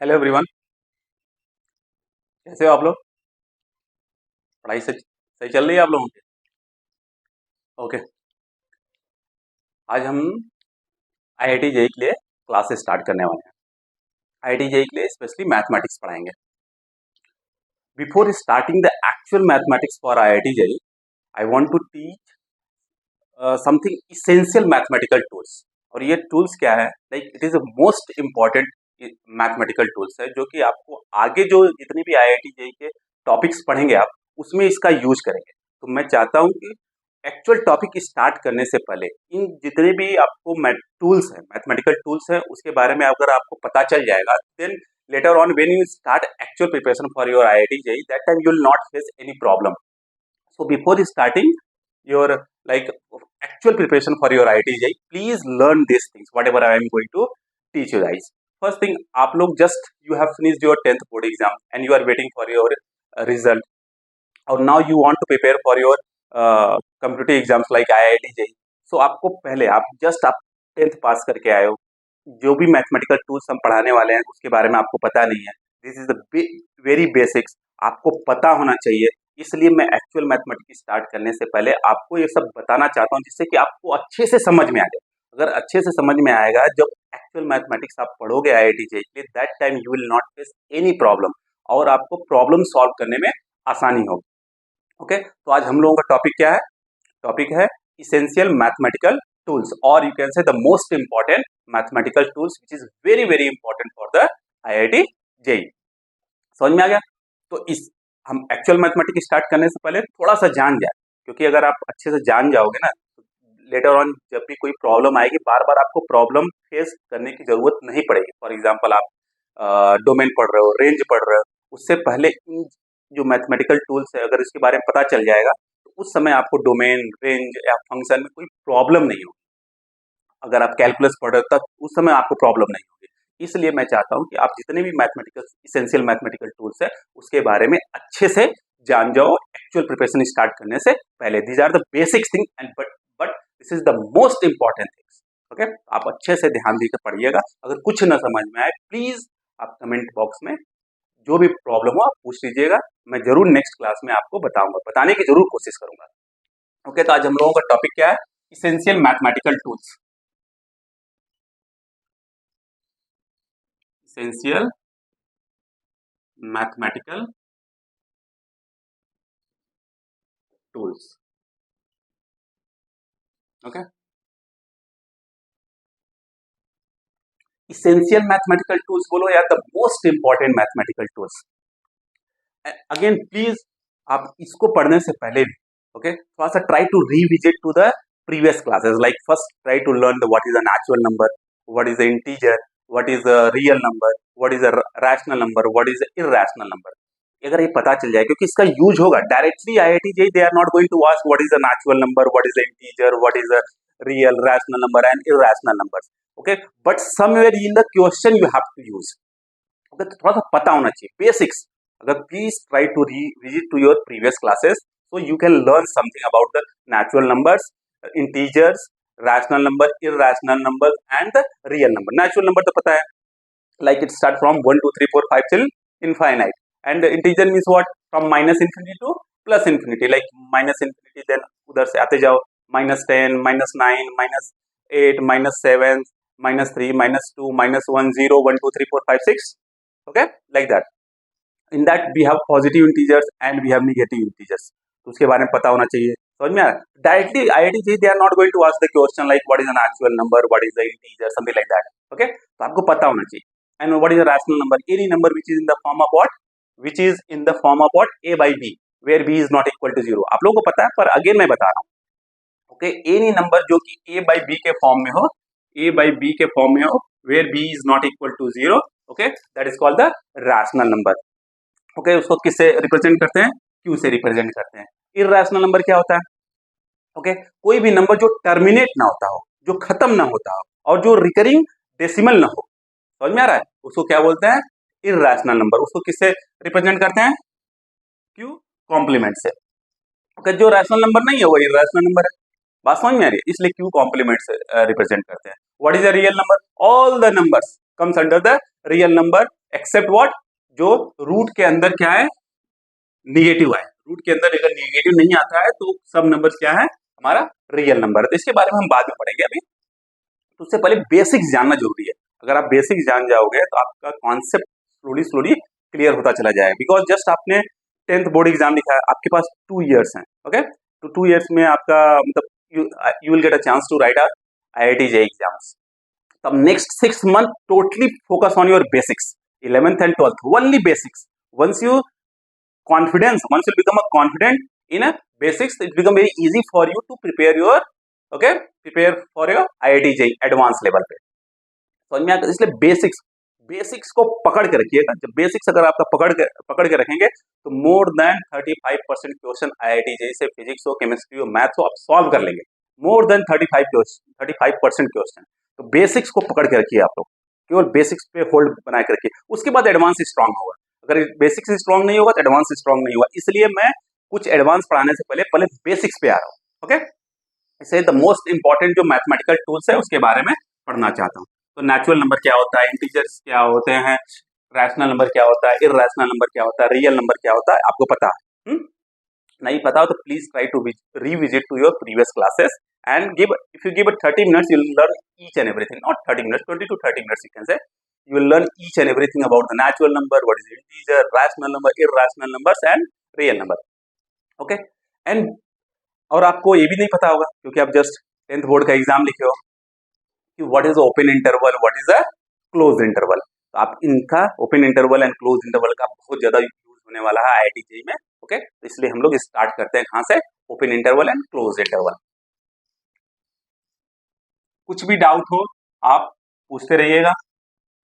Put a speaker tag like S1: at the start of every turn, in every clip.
S1: Hello everyone. कैसे हो आप लोग? पढ़ाई से सही चल रही है आप लोगों की? ओके। आज हम आईआईटी जेई के लिए क्लासेस स्टार्ट करने वाले हैं। आईआईटी जेई के लिए स्पेशली मैथमेटिक्स पढ़ाएंगे। Before starting the actual mathematics for IIT JEE, I want to teach something essential mathematical tools. और ये टूल्स क्या है? Like it is a most important mathematical tools है, जो कि आपको आगे जो जितनी भी आईआईटी जेई के टॉपिक्स पढ़ेंगे आप, उसमें इसका यूज करेंगे। तो मैं चाहता हूँ कि एक्चुअल टॉपिक स्टार्ट करने से पहले इन जितने भी आपको टूल्स हैं, मैथमेटिकल टूल्स हैं, उसके बारे में अगर आपको पता चल जाएगा, then later on when you start actual preparation for your IIT JEE, that time you will not face any problem. So before starting your like actual preparation for your IIT JEE, please learn these things. Whatever I am going to teach you guys. First thing, आप लोग just you have finished your 10th board exam and you are waiting for your result. और now you want to prepare for your competitive exams like IIT JEE. So आपको पहले आप 10th पास करके आए हो, जो भी मैथमेटिकल टूल्स हम पढ़ाने वाले हैं उसके बारे में आपको पता नहीं है। This is the very basics, आपको पता होना चाहिए। इसलिए मैं एक्चुअल मैथमेटिक्स स्टार्ट करने से पहले आपको ये सब बताना चाहता हूँ, जिससे कि आपको अच्छे से समझ में आ जाए। अगर अच्छे से समझ में आएगा, जब एक्चुअल मैथमेटिक्स आप पढ़ोगे आईआईटी जेईई के लिए, that time you will not face any problem, और आपको प्रॉब्लम सॉल्व करने में आसानी होगी। ओके, तो आज हम लोगों का टॉपिक क्या है? टॉपिक है इसेंशियल मैथमेटिकल टूल्स, और यू कैन से the most important mathematical tools which is very very important for the IIT JEE. समझ में आ गया? तो इस हम एक्चुअल मैथमेटिक्स स्टार्ट करने से पहले थोड़ा सा जान जाए, क्योंकि अगर आप अच्छे से जान जाओगे ना, लेटर ऑन जब भी कोई प्रॉब्लम आएगी, बार बार आपको प्रॉब्लम फेस करने की जरूरत नहीं पड़ेगी। फॉर एग्जाम्पल, आप डोमेन पढ़ रहे हो, रेंज पढ़ रहे हो, उससे पहले इन जो मैथमेटिकल टूल्स है, अगर इसके बारे में पता चल जाएगा, तो उस समय आपको डोमेन, रेंज या फंक्शन में कोई प्रॉब्लम नहीं होगी। अगर आप कैलकुलस पढ़ रहे हो तब उस समय आपको प्रॉब्लम नहीं होगी। इसलिए मैं चाहता हूं कि आप जितने भी मैथमेटिकल इसेंशियल मैथमेटिकल टूल्स है, उसके बारे में अच्छे से जान जाओ एक्चुअल प्रिपरेशन स्टार्ट करने से पहले। These are the basic thing and but this is the most important things. Okay, आप अच्छे से ध्यान देकर पढ़िएगा। अगर कुछ न समझ में आए, प्लीज आप कमेंट बॉक्स में जो भी प्रॉब्लम हो आप पूछ लीजिएगा। मैं जरूर नेक्स्ट क्लास में आपको बताऊंगा, बताने की जरूर कोशिश करूंगा। ओके, तो आज हम लोगों का टॉपिक क्या है? Essential mathematical tools. Essential mathematical tools. Okay, essential mathematical tools बोलो या the most important mathematical tools. Again please, आप इसको पढ़ने से पहले भी ओके थोड़ा सा try to revisit to the previous classes. Like first try to learn what is a natural number, what is a integer, what is a real number, what is a rational number, what is a irrational number. अगर ये पता चल जाए, क्योंकि इसका use होगा directly IIT JEE, they are not going to ask what is a natural number, what is a integer, what is a real, rational number and irrational number. Okay, but somewhere in the question you have to use. Okay, तो थोड़ा सा पता होना चाहिए basics. अगर please try to revisit to your previous classes so you can learn something about the natural numbers, integers, rational number, irrational number and the real number. Natural number तो पता है, like it start from 1 2 3 4 5 till infinite, and integer means what? From minus infinity to plus infinity, like minus infinity, then उधर से आते जाओ, -10, -9, -8, -7, -3, -2, -1, 0, 1 2 3 4 5 6. Okay, like that. In that we have positive integers and we have negative integers, तो उसके बारे में पता होना चाहिए। समझ में आया? Directly IIT JEE they are not going to ask the question like what is an actual number, what is the integer, something like that. Okay, तो आपको पता होना चाहिए। And what is a rational number? Any number which is in the form of what, which is in the form of what, a by b, where b is not equal to 0। आप लोगों को पता है, पर again मैं बता रहा हूँ। ओके, एनी नंबर जो कि a by b के फॉर्म में हो, a by b के फॉर्म में हो, where b is not equal to 0, okay, that is called the rational number. Okay, उसको किससे रिप्रेजेंट करते हैं? क्यू से रिप्रेजेंट करते हैं। इरैशनल नंबर क्या होता है? ओके, कोई भी नंबर जो टर्मिनेट ना होता हो, जो खत्म ना होता हो, और जो रिकरिंग डेसिमल ना हो। समझ में आ रहा है? उसको क्या बोलते हैं? Irrational number. उसको किससे रिप्रेजेंट करते हैं? क्यू कॉम्प्लीमेंट से। ओके, जो रैशनल नंबर नहीं है वो इरैशनल नंबर है। बात समझ में आ रही है? इसलिए क्यू कॉम्प्लीमेंट से रिप्रेजेंट करते हैं। What is a real number? All the numbers comes under the real number except what, जो रूट के अंदर क्या है, निगेटिव है। रूट के अंदर अगर निगेटिव नहीं आता है तो सब नंबर क्या है, हमारा रियल नंबर है। तो इसके बारे में हम बाद में पढ़ेंगे, अभी तो उससे पहले बेसिक्स जानना जरूरी है। अगर आप बेसिक्स जान जाओगे तो आपका कॉन्सेप्ट स्लोली स्लोली क्लियर होता चला जाएगा। बिकॉज जस्ट आपने 10th बोर्ड एग्जाम लिखा है, आपके पास 2 ईयर्स हैं, ओके। तो 2 ईयर्स में आपका मतलब you will get a chance to write IIT JEE exams. तब next 6 month totally focus on your basics, 11th and 12th, only basics. once you once you become a confident in a basics, it become very easy for you to prepare your prepare for your IIT JEE advance level पे। समझ में आता है? इसलिए basics को पकड़ के रखिएगा। जब बेसिक्स अगर आपका पकड़ के रखेंगे तो more than 35% question IIT JEE से फिजिक्स हो, केमिस्ट्री हो, मैथ्स हो, आप सॉल्व कर लेंगे। More than 35% question. तो बेसिक्स को पकड़ के रखिए, आप लोग केवल बेसिक्स पे होल्ड बना के रखिए। उसके बाद एडवांस स्ट्रांग होगा। अगर बेसिक्स स्ट्रांग नहीं होगा तो एडवांस स्ट्रांग नहीं होगा। इसलिए मैं कुछ एडवांस पढ़ाने से पहले बेसिक्स पे आ रहा हूँ, ओके। इसे द मोस्ट इंपॉर्टेंट जो मैथमेटिकल टूल्स है उसके बारे में पढ़ना चाहता हूँ। तो नेचुरल नंबर क्या होता है, इंटीजर्स क्या होते हैं, रैशनल नंबर क्या होता है, इररैशनल नंबर क्या होता है, रियल नंबर क्या होता है, आपको पता है? नहीं पता हो तो please try to revisit to your previous classes and if you give it 30 minutes, you will learn each and everything. Not 30 minutes, 20 to 30 minutes, you can say. You will learn each and everything about the natural number, what is integer, rational number, irrational numbers and real number, okay. And और आपको ये भी नहीं पता होगा क्योंकि आप just 10th board का एग्जाम लिखे हो कि what is open interval, what is a close interval. तो आप इनका open interval and close interval का बहुत ज्यादा यूज होने वाला है IIT JEE में, ओके। तो इसलिए हम लोग स्टार्ट करते हैं कहां से, open interval and close interval. कुछ भी डाउट हो आप पूछते रहिएगा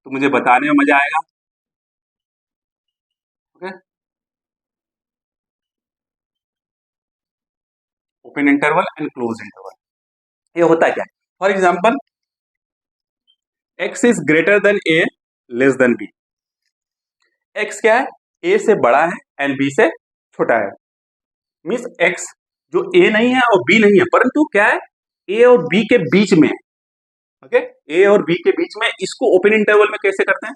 S1: तो मुझे बताने में मजा आएगा, okay. Open interval and close interval ये होता क्या है? For example x is greater than a less than b। x क्या है, a से बड़ा है एंड b से छोटा है। मीन्स x जो a नहीं है और b नहीं है, परंतु क्या है, a और b के बीच में, ओके। a और b के बीच में, इसको ओपन इंटरवल में कैसे करते हैं,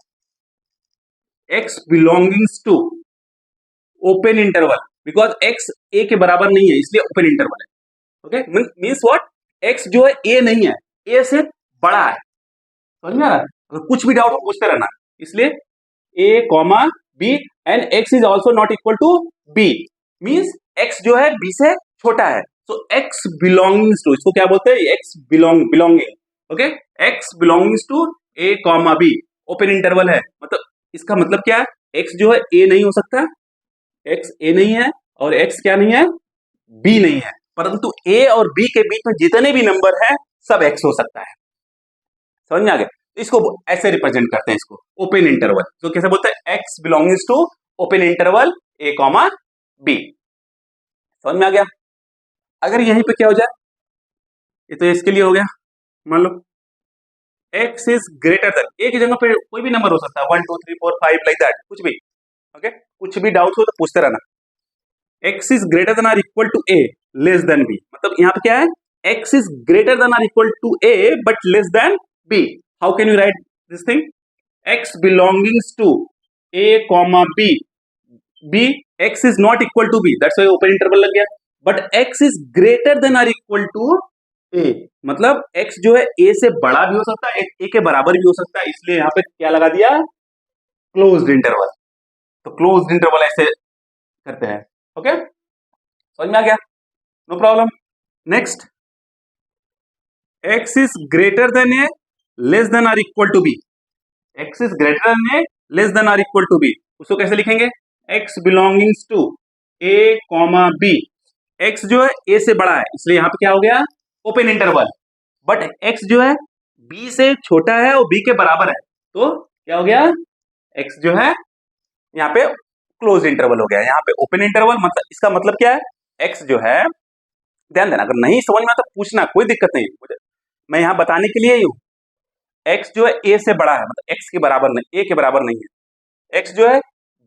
S1: x belongings to open interval, because x a के बराबर नहीं है इसलिए ओपन इंटरवल है, ओके। मीन्स व्हाट, x जो है a नहीं है, a से बड़ा है। समझ में आ रहा है? अगर कुछ भी डाउट हो पूछते रहना, इसलिए a comma b and x is also not equal to b, means x जो है b से छोटा है। सो x बिलोंगिंग्स टू, इसको क्या बोलते हैं, x belonging, okay. x belongings to a comma b open interval है। मतलब इसका मतलब क्या है, x जो है a नहीं हो सकता, x a नहीं है, और x क्या नहीं है, b नहीं है, परंतु a और b के बीच में जितने भी नंबर है सब x हो सकता है। समझ में आ गया? इसको ऐसे रिप्रेजेंट करते हैं, इसको ओपन इंटरवल। तो कैसे बोलते हैं, x belongings to open interval a comma b। समझ में आ गया? अगर यहीं पे क्या हो जाए, ये तो इसके लिए हो गया, मान लो x इज ग्रेटर देन, एक जगह पे कोई भी नंबर हो सकता है, 1 2 3 4 5 लाइक दैट, कुछ भी, ओके। कुछ भी डाउट हो तो पूछते रहना। x is greater than or equal to a less than b, मतलब यहाँ पे क्या है, x is greater than or equal to a but less than b। How can you write this thing, x belongings to a comma b, b x is not equal to b, that's why open interval लग गया। But x is greater than or equal to a, मतलब x जो है a से बड़ा भी हो सकता है, a के बराबर भी हो सकता है, इसलिए यहाँ पे क्या लगा दिया, क्लोज्ड इंटरवल। तो क्लोज्ड इंटरवल ऐसे करते हैं, ओके। समझ में आ गया? No problem. Next, x is greater than a less than or equal to b, x is greater than a less than or equal to b, उसको कैसे लिखेंगे, x belongings to a comma b, x जो है a से बड़ा है इसलिए यहाँ पे क्या हो गया, ओपन इंटरवल। बट x जो है b से छोटा है और b के बराबर है, तो क्या हो गया, x जो है यहाँ पे क्लोज इंटरवल हो गया। यहाँ पे ओपन इंटरवल, मतलब इसका मतलब क्या है, x जो है, ध्यान देना, अगर नहीं समझ में आता पूछना, कोई दिक्कत नहीं मुझे, मैं यहाँ बताने के लिए ही हूँ। x जो है a से बड़ा है, मतलब x के बराबर नहीं, a के बराबर नहीं है, x जो है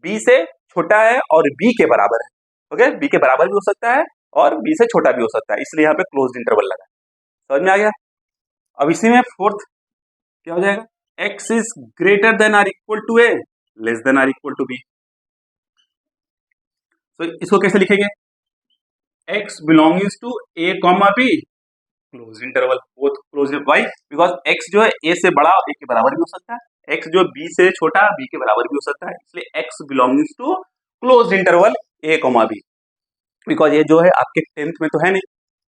S1: b से छोटा है और b के बराबर है, ओके। b के बराबर भी हो सकता है और b से छोटा भी हो सकता है, इसलिए यहाँ पे क्लोज्ड इंटरवल लगा। समझ में आ गया? अब इसी में फोर्थ क्या हो जाएगा, x is greater than or equal to a, less than or equal to b. तो इसको कैसे लिखेंगे? x belongings to a comma b close interval both close. Why? Because x जो है a से बड़ा a के बराबर भी हो सकता है, x जो b से छोटा b के बराबर भी हो सकता है, इसलिए x belongings to close interval a comma b। Because ये जो है आपके 10th में तो है नहीं,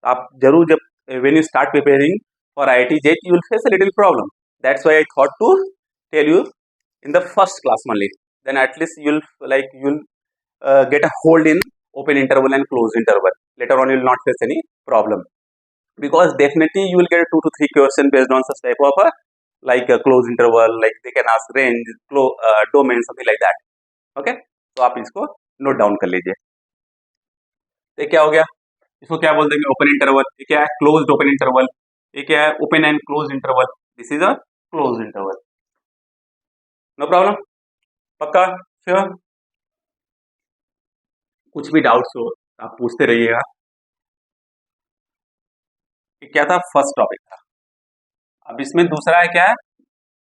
S1: आप जरूर जब when you start preparing for IIT JEE you will face a little problem. That's why I thought to tell you in the first class only. Then at least you'll get a hold in open interval and closed interval. Later on you will not face any problem, because definitely you will get 2 to 3 questions based on such type of like a closed interval, like they can ask range, domain, something like that. Okay, तो आप इसको note down कर लीजिए। ये क्या हो गया? इसको क्या बोल देंगे? Open interval. ये क्या है? Closed open interval. ये क्या है? Open and closed interval. This is a closed interval. No problem? पक्का? श्योर? कुछ भी डाउट्स हो आप पूछते रहिएगा। ये क्या था? फर्स्ट टॉपिक था। अब इसमें दूसरा है क्या है?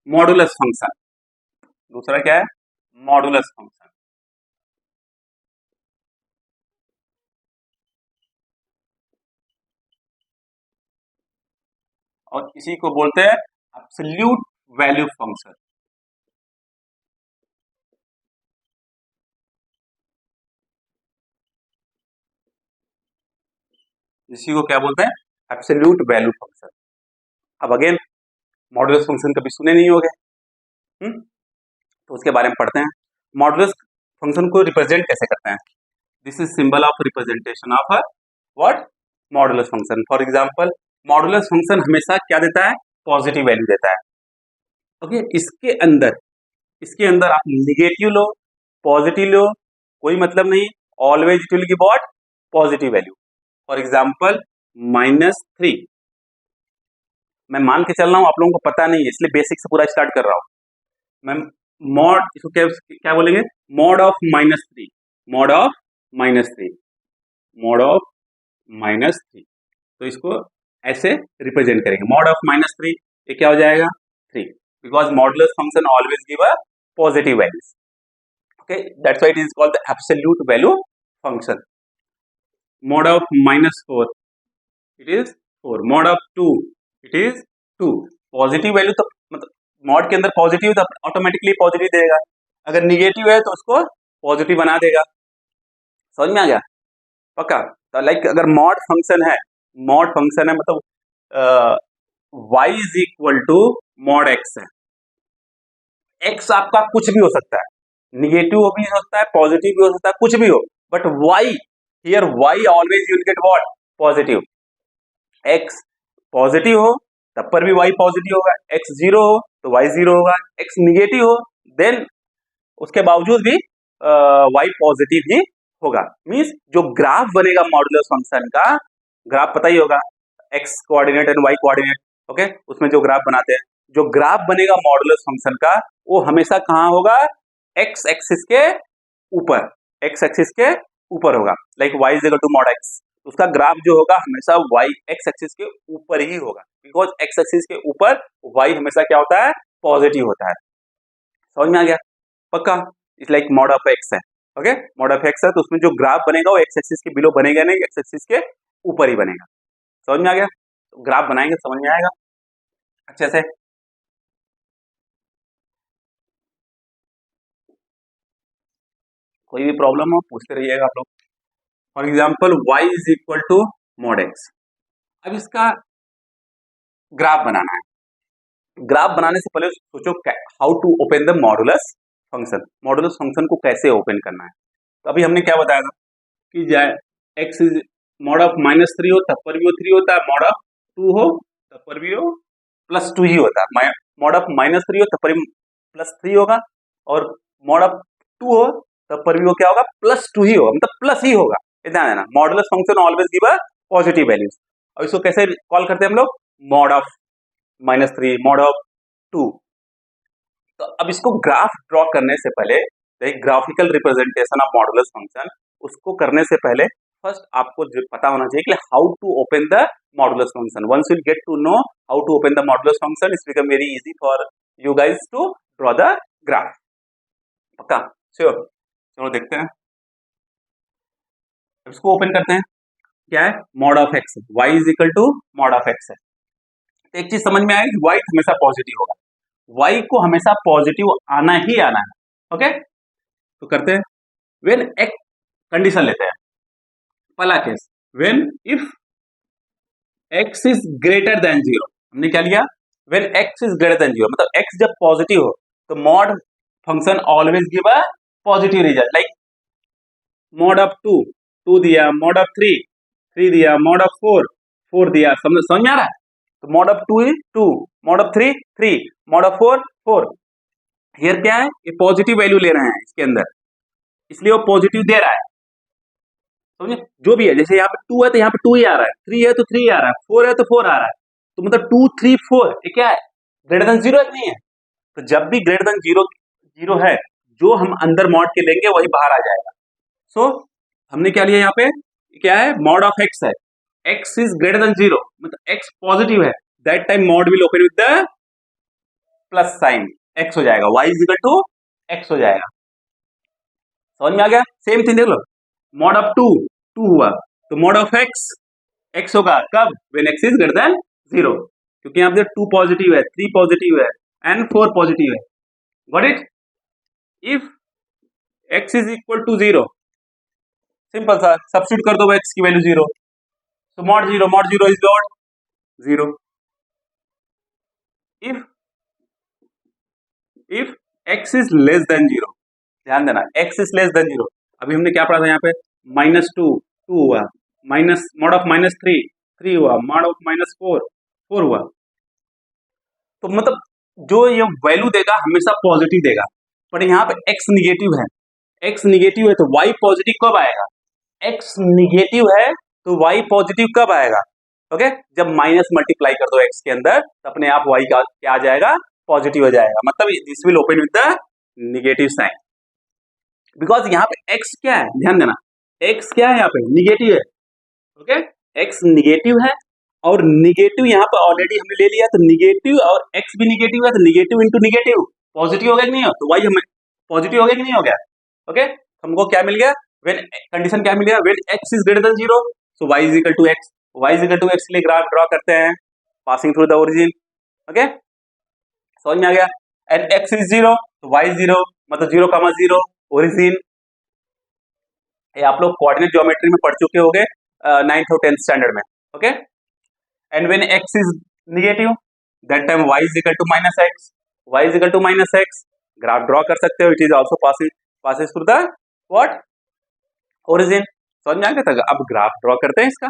S1: Modulus function. दूसरा क्या है? Modulus function. और इसी को बोलते हैं एब्सोल्यूट वैल्यू फंक्शन। इसी को क्या बोलते हैं? Absolute value function. अब अगेन मॉडुलस फंक्शन कभी सुने नहीं होंगे, तो उसके बारे में पढ़ते हैं। मॉडुलस फंक्शन को रिप्रेजेंट कैसे करते हैं? This is symbol of representation of what? Modulus function. For example modulus function हमेशा क्या देता है? पॉजिटिव वैल्यू देता है। ओके, इसके अंदर आप निगेटिव लो, पॉजिटिव लो, कोई मतलब नहीं, always it will give what? Positive value. For example -3, मैं मान के चल रहा हूं आप लोगों को पता नहीं है, इसलिए बेसिक से पूरा स्टार्ट कर रहा हूं मैं। मॉड, इसको क्या बोलेंगे? Mod of -3, mod of -3, mod of -3। तो इसको ऐसे रिप्रेजेंट करेंगे, मॉड ऑफ -3। ये क्या हो जाएगा? 3, because modulus function always give a positive values. Okay, that's why it is called the absolute value function. Mod of -4 it is 4, mod of 2 it is 2। Positive value तो मतलब mod के अंदर positive तो automatically positive देगा, अगर negative है तो उसको पॉजिटिव बना देगा। समझ में आ गया? पक्का? तो लाइक अगर मॉड फंक्शन है, मॉड फंक्शन है मतलब y is equal to mod x है। x आपका कुछ भी हो सकता है, निगेटिव भी हो सकता है, पॉजिटिव भी हो सकता है, कुछ भी हो, but y here y always you will get what? Positive. x positive हो तब पर भी y पॉजिटिव होगा, x जीरो हो तो y जीरो होगा, x निगेटिव हो देन उसके बावजूद भी y पॉजिटिव ही होगा। मींस जो ग्राफ बनेगा मॉडुलस फंक्शन का, ग्राफ पता ही होगा, x coordinate and y coordinate. Okay, उसमें जो ग्राफ बनाते हैं, जो ग्राफ बनेगा मॉडुलस फंक्शन का वो हमेशा कहाँ होगा? x एक्सिस के ऊपर, x एक्सिस के ऊपर होगा। Like y is equal to mod x, उसका ग्राफ जो होगा हमेशा y x एक्सिस के ऊपर ही होगा, बिकॉज x एक्सिस के ऊपर y हमेशा क्या होता है? पॉजिटिव होता है। समझ में आ गया? पक्का? It's like mod of x है। ओके, मॉड ऑफ x है तो उसमें जो ग्राफ बनेगा वो x एक्सिस के बिलो बनेगा नहीं, x एक्सिस के ऊपर ही बनेगा। समझ में आ गया? तो ग्राफ बनाएंगे समझ में आएगा अच्छे से। कोई भी प्रॉब्लम हो पूछते रहिएगा आप लोग। For example y is equal to mod x। अब इसका ग्राफ बनाना है। ग्राफ बनाने से पहले सोचो how to open the modulus function. Modulus function को कैसे ओपन करना है? तो अभी हमने क्या बताया था कि x इज मॉड ऑफ -3 हो तब पर भी वो 3 होता है, मॉड ऑफ 2 हो तब पर भी वो +2 ही होता है, मॉड ऑफ -3 हो तब पर भी +3 होगा, और मॉड ऑफ 2 हो तब पर भी वो क्या होगा? +2 ही होगा, मतलब प्लस ही होगा। इतना देना, modulus function always give a positive values. और इसको कैसे कॉल करते हैं हम लोग? Mod of -3, mod of 2। तो अब इसको ग्राफ ड्रॉ करने से पहले, graphical representation of modulus function, उसको करने से पहले फर्स्ट आपको पता होना चाहिए कि how to open the modulus function. Once you get to know how to open the modulus function, it's become very easy for you guys to draw the graph. पक्का? श्योर? चलो देखते हैं, इसको ओपन करते हैं। क्या है? Mod of x, y is equal to mod of x है। तो एक चीज समझ में आएगी, वाई हमेशा पॉजिटिव होगा, वाई को हमेशा पॉजिटिव आना ही आना है। ओके, तो करते हैं। वेन एक्स, कंडीशन लेते हैं पहला case, when if x is greater than zero. हमने क्या लिया? When x is greater than zero, मतलब एक्स जब पॉजिटिव हो तो mod function always give a positive result. Like mod of two, two दिया, मॉड ऑफ थ्री, थ्री दिया, mod of four, four दिया। समझ में आ रहा है? तो mod of two is two, mod of three three, mod of four four. Here क्या है? ये पॉजिटिव वैल्यू ले रहे हैं इसके अंदर, इसलिए वो पॉजिटिव दे रहा है। समझे? जो भी है, जैसे यहाँ पे टू है तो यहाँ पे टू ही आ रहा है, थ्री है तो थ्री आ रहा है, फोर है तो फोर आ रहा है। तो मतलब टू थ्री फोर, ये क्या है? ग्रेटर देन जीरो नहीं है? तो जब भी ग्रेटर देन जीरो जीरो है, जो हम अंदर मॉड के लेंगे वही बाहर आ जाएगा। सो हमने क्या लिया यहाँ पे? क्या है? मॉड ऑफ एक्स है, x is greater than zero, मतलब एक्स पॉजिटिव है, that time mod will open with the plus sign, x हो जाएगा, y is equal to x हो जाएगा। समझ में आ गया? सेम थिंग देख लो, मॉड ऑफ टू, टू हुआ तो मॉड ऑफ एक्स, एक्स होगा कब? When x is greater than zero, क्योंकि यहाँ पे टू पॉजिटिव है, थ्री पॉजिटिव है एंड फोर पॉजिटिव है। Got it? If x is equal to zero, simple सा, सब्स्टिट्यूट कर दो एक्स की वैल्यू जीरो, तो mod zero is not zero. If if x is less than zero, ध्यान देना, x is less than zero. अभी हमने क्या पढ़ा था यहाँ पे? माइनस टू, टू हुआ, minus mod of minus three, three हुआ, mod of minus four, four हुआ। तो मतलब जो ये वैल्यू देगा हमेशा पॉजिटिव देगा, पर यहाँ पे एक्स निगेटिव है, एक्स निगेटिव है तो वाई पॉजिटिव कब आएगा? एक्स निगेटिव है तो वाई पॉजिटिव कब आएगा? ओके, जब माइनस मल्टीप्लाई कर दो एक्स के अंदर तो अपने आप वाई का क्या आ जाएगा? पॉजिटिव हो जाएगा, मतलब this will open with the negative sign, because यहाँ पे एक्स क्या है? ध्यान देना, एक्स क्या है? यहाँ पे निगेटिव है। ओके, एक्स निगेटिव है और निगेटिव यहाँ पे ऑलरेडी हमने ले लिया, तो निगेटिव और एक्स भी निगेटिव है, तो निगेटिव इंटू निगेटिव पॉजिटिव हो गया कि नहीं हो? तो वाई हमें पॉजिटिव हो गया कि नहीं हो गया? ओके, हमको क्या मिल गया? व्हेन कंडीशन क्या मिल गया? When x is greater than zero, so y is equal to x, y is equal to x के लिए ग्राफ ड्रॉ करते हैं passing through the origin. Okay, समझ में आ गया? एंड एक्स इज जीरो तो वाई जीरो, मतलब जीरो कामा जीरो ओरिजिन। ये आप लोग कोऑर्डिनेट ज्योमेट्री में पढ़ चुके होंगे नाइन्थ और टेंथ स्टैंडर्ड में। Okay, and when x is negative, that time y is equal to minus x, y is equal to minus x, graph draw कर सकते हो, it is also passing through the what? Origin. समझ में आ गया था? अब ग्राफ ड्रॉ करते हैं इसका।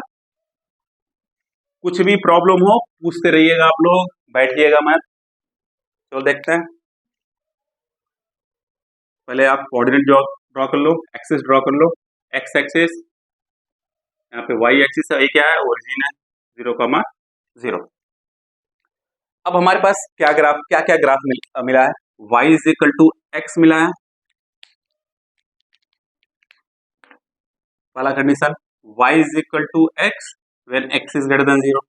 S1: कुछ भी प्रॉब्लम हो पूछते रहिएगा आप लोग, बैठिएगा मत। चलो देखते हैं, पहले आप कोऑर्डिनेट ड्रॉ कर लो, एक्सिस ड्रॉ कर लो, एक्स एक्सिस, यहाँ पे वाई एक्सिस है, ये क्या है? ओरिजिन है, जीरो कॉमा जीरो। अब हमारे पास क्या ग्राफ, क्या क्या ग्राफ मिला है? Y is equal to x मिला है, पहला condition, y is equal to x when x is greater than zero,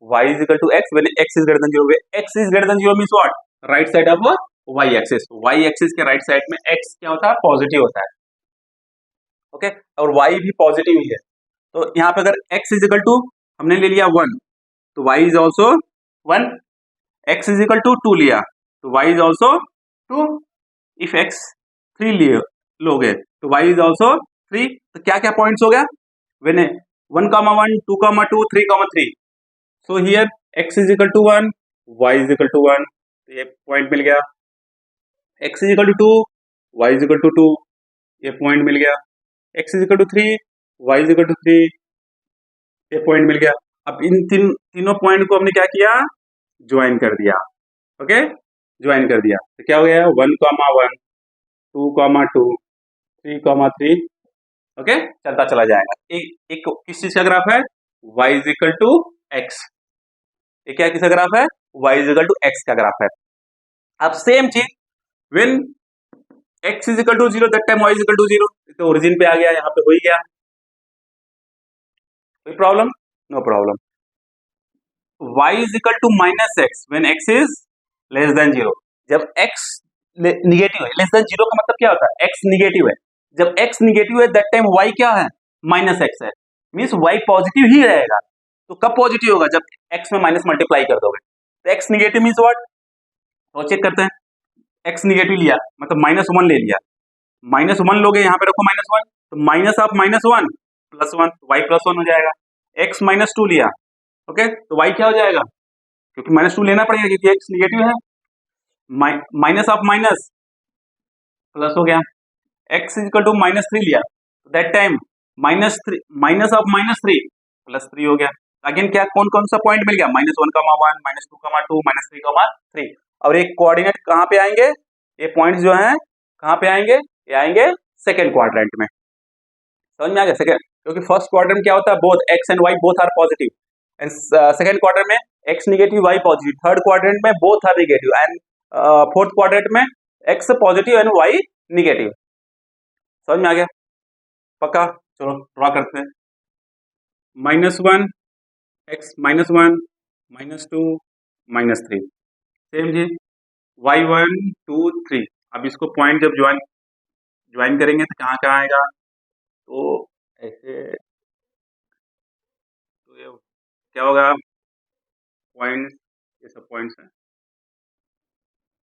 S1: y is equal to x when x is greater than zero. X is greater than zero means what? Right side of y axis, y axis के right side में x क्या होता है? Positive होता है। Okay, और Y भी positive ही है, तो यहाँ पे अगर एक्स इज इक्वल टू हमने ले लिया वन, तो y is also one, x is equal to two लिया तो y is also two, if x three लिए लोगे तो वाई इज ऑल्सो थ्री। तो क्या क्या पॉइंट्स हो गया? When one comma one, two comma two, three comma three, so here x is equal to one, y is equal to one, तो ये पॉइंट मिल गया। X is equal to two, y is equal to two, ये point मिल गया। X is equal to three, y is equal to three, ये point मिल गया। अब इन तीनों पॉइंट को हमने क्या किया? ज्वाइन कर दिया। ओके, ज्वाइन कर दिया तो क्या हो गया? One comma one, two comma two, three comma three. Okay, चलता चला जाएगा। एक किस चीज का ग्राफ है? Y is equal to x, ये क्या किसका ग्राफ है? Y is equal to x का ग्राफ है। अब सेम चीज, when x is equal to zero, that time y is equal to zero, तो ओरिजिन पे आ गया, यहाँ पे हो ही गया, कोई problem? No problem. y is equal to minus x when x is less than zero, जब x निगेटिव है, लेस देन जीरो का मतलब क्या होता है, एक्स निगेटिव है। जब एक्स निगेटिव है दैट टाइम वाई क्या है, माइनस एक्स है, मीन्स वाई पॉजिटिव ही रहेगा। तो कब पॉजिटिव होगा, जब एक्स में माइनस मल्टीप्लाई कर दोगे। तो एक्स निगेटिव मीन्स व्हाट, तो चेक करते हैं। एक्स निगेटिव लिया मतलब -1 ले लिया, -1 लोगे, यहाँ पे रखो -1, तो माइनस ऑफ -1 +1, वाई +1 हो जाएगा। एक्स -2 लिया, ओके, तो वाई क्या हो जाएगा, क्योंकि -2 लेना पड़ेगा क्योंकि एक्स निगेटिव है, माइनस ऑफ माइनस प्लस हो गया। एक्स इक्वल टू -3 लिया, दैट टाइम माइनस ऑफ -3 +3 हो गया। अगेन क्या, कौन कौन सा पॉइंट मिल गया, -1, -1, -2, -2, -3, और एक कोऑर्डिनेट कहाँ पे आएंगे, ये पॉइंट्स जो हैं कहाँ पे आएंगे, ये आएंगे सेकेंड क्वाड्रेंट में। समझ में आ गया, सेकेंड, क्योंकि फर्स्ट क्वाड्रेंट में क्या होता है, both x and y both are positive, and second quadrant में x negative y positive, third quadrant में both are negative, and fourth quadrant में x positive and y negative. समझ में आ गया, पक्का, चलो ड्रॉ करते हैं। -1 एक्स -1 -2 -3, सेम जी, y1 2 3। अब इसको पॉइंट जब ज्वाइन करेंगे तो कहाँ कहाँ आएगा, तो ऐसे, तो ये क्या होगा, पॉइंट, ये सब पॉइंट्स हैं,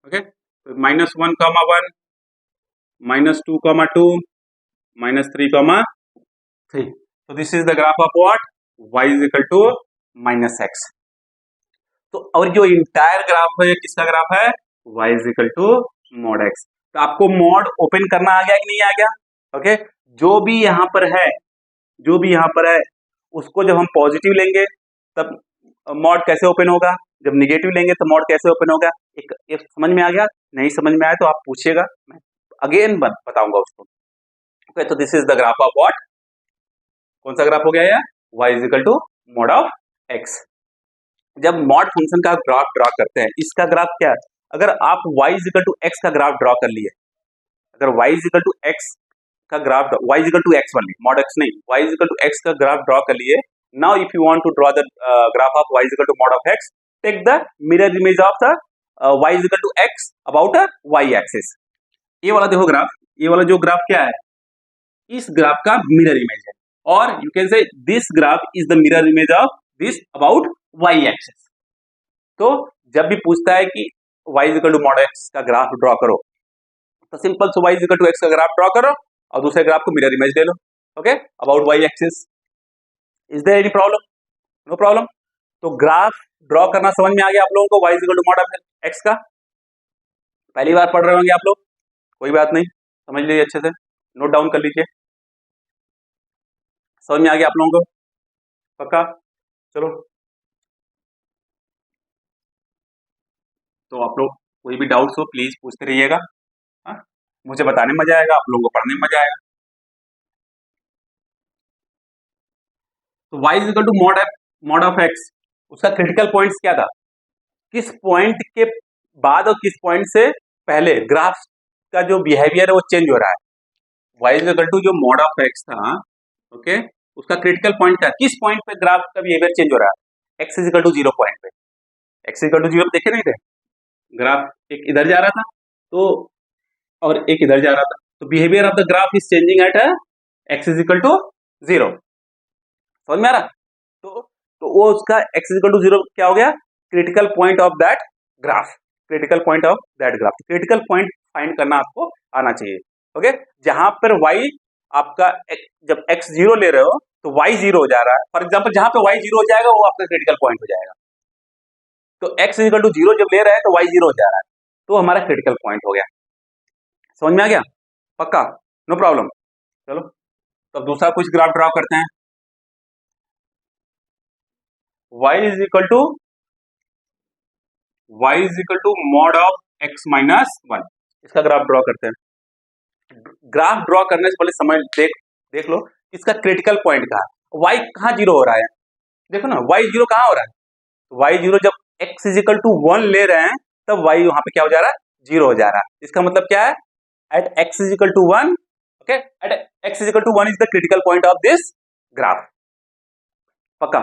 S1: ओके। तो -1, -1 -2, -2 -3, 3। तो this is the graph of what, y is equal to -x। तो और जो इंटायर ग्राफ है किसका ग्राफ है, y is equal to mod x। तो आपको मॉड ओपन करना आ गया कि नहीं आ गया, ओके। जो भी यहाँ पर है, जो भी यहाँ पर है, उसको जब हम पॉजिटिव लेंगे तब मॉड कैसे ओपन होगा, जब निगेटिव लेंगे तो मॉड कैसे ओपन होगा, एक समझ में आ गया, नहीं समझ में आया तो आप पूछिएगा, मैं अगेन बताऊंगा उसको, ओके। तो this is the graph of what, कौन सा ग्राफ हो गया यार, y is equal to mod of x। जब मॉड फंक्शन का ग्राफ ड्रॉ करते हैं, इसका ग्राफ क्या है, अगर आप y is equal to x का ग्राफ ड्रॉ कर लिए, अगर y is equal to x का graph, y is equal to x only, mod x नहीं, y is equal to x का ग्राफ ड्रॉ कर लिए। Now if you want to draw the graph of y is equal to mod of x, take the mirror image of the y is equal to x about a y axis. ये वाला देखो graph, ये वाला जो graph क्या है, इस graph का मिरर इमेज है, और you can say this graph is the mirror image of this about y axis. तो जब भी पूछता है कि y is equal to mod x का ग्राफ ड्रॉ करो, तो सिंपल से y is equal to x का ग्राफ ड्रॉ करो और दूसरे ग्राफ को मिरर इमेज ले लो, okay, about y axis. Is there any problem, no problem. तो ग्राफ ड्रॉ करना समझ में आ गया आप लोगों को, y is equal to mod of x का, पहली बार पढ़ रहे होंगे आप लोग, कोई बात नहीं, समझ लीजिए अच्छे से, नोट डाउन कर लीजिए, समझ में आ गया आप लोगों को, पक्का, चलो। तो आप लोग कोई भी डाउट्स हो प्लीज पूछते रहिएगा, हाँ, मुझे बताने में मजा आएगा, आप लोगों को पढ़ने में मजा आएगा। तो y is equal to mod of x, उसका क्रिटिकल पॉइंट्स क्या था, किस पॉइंट के बाद और किस पॉइंट से पहले ग्राफ का जो बिहेवियर है वो चेंज हो रहा है। y इज इक्वल टू जो मॉड ऑफ x था, ओके, उसका क्रिटिकल पॉइंट था, किस पॉइंट पे ग्राफ का बिहेवियर चेंज हो रहा है, x is equal to 0 point पे, x इज इक्वल टू 0 देखे नहीं थे, ग्राफ एक इधर जा रहा था तो, और एक इधर जा रहा था, तो behaviour of the graph is changing at x is equal to 0, समझ में आ रहा। तो वो उसका x इज इक्वल टू 0 क्या हो गया, critical point of that graph, critical point of that graph, critical point find करना आपको आना चाहिए, ओके। जहां पर y आपका जब x 0 ले रहे हो तो y 0 हो जा रहा है, फॉर एग्जाम्पल जहां पे y 0 हो जाएगा वो आपका क्रिटिकल पॉइंट हो जाएगा। तो x इज इक्वल टू 0 जब ले रहा है तो y 0 हो जा रहा है, तो हमारा क्रिटिकल पॉइंट हो गया, समझ में आ गया, पक्का, नो प्रॉब्लम। चलो तो अब दूसरा कुछ ग्राफ ड्रॉ करते हैं, y is equal to mod of x minus 1, इसका ग्राफ ड्रॉ करते हैं। ग्राफ ड्रॉ करने से पहले समझ देख लो इसका क्रिटिकल पॉइंट कहाँ है, y कहाँ 0 हो रहा है, देखो ना y 0 कहाँ हो रहा है, तो y 0 जब x इज इक्वल टू 1 ले रहे हैं तब y वहां पे क्या हो जा रहा है, 0 हो जा रहा है। इसका मतलब क्या है, at x is equal to 1, okay, at x is equal to 1 is the critical point of this graph, पक्का,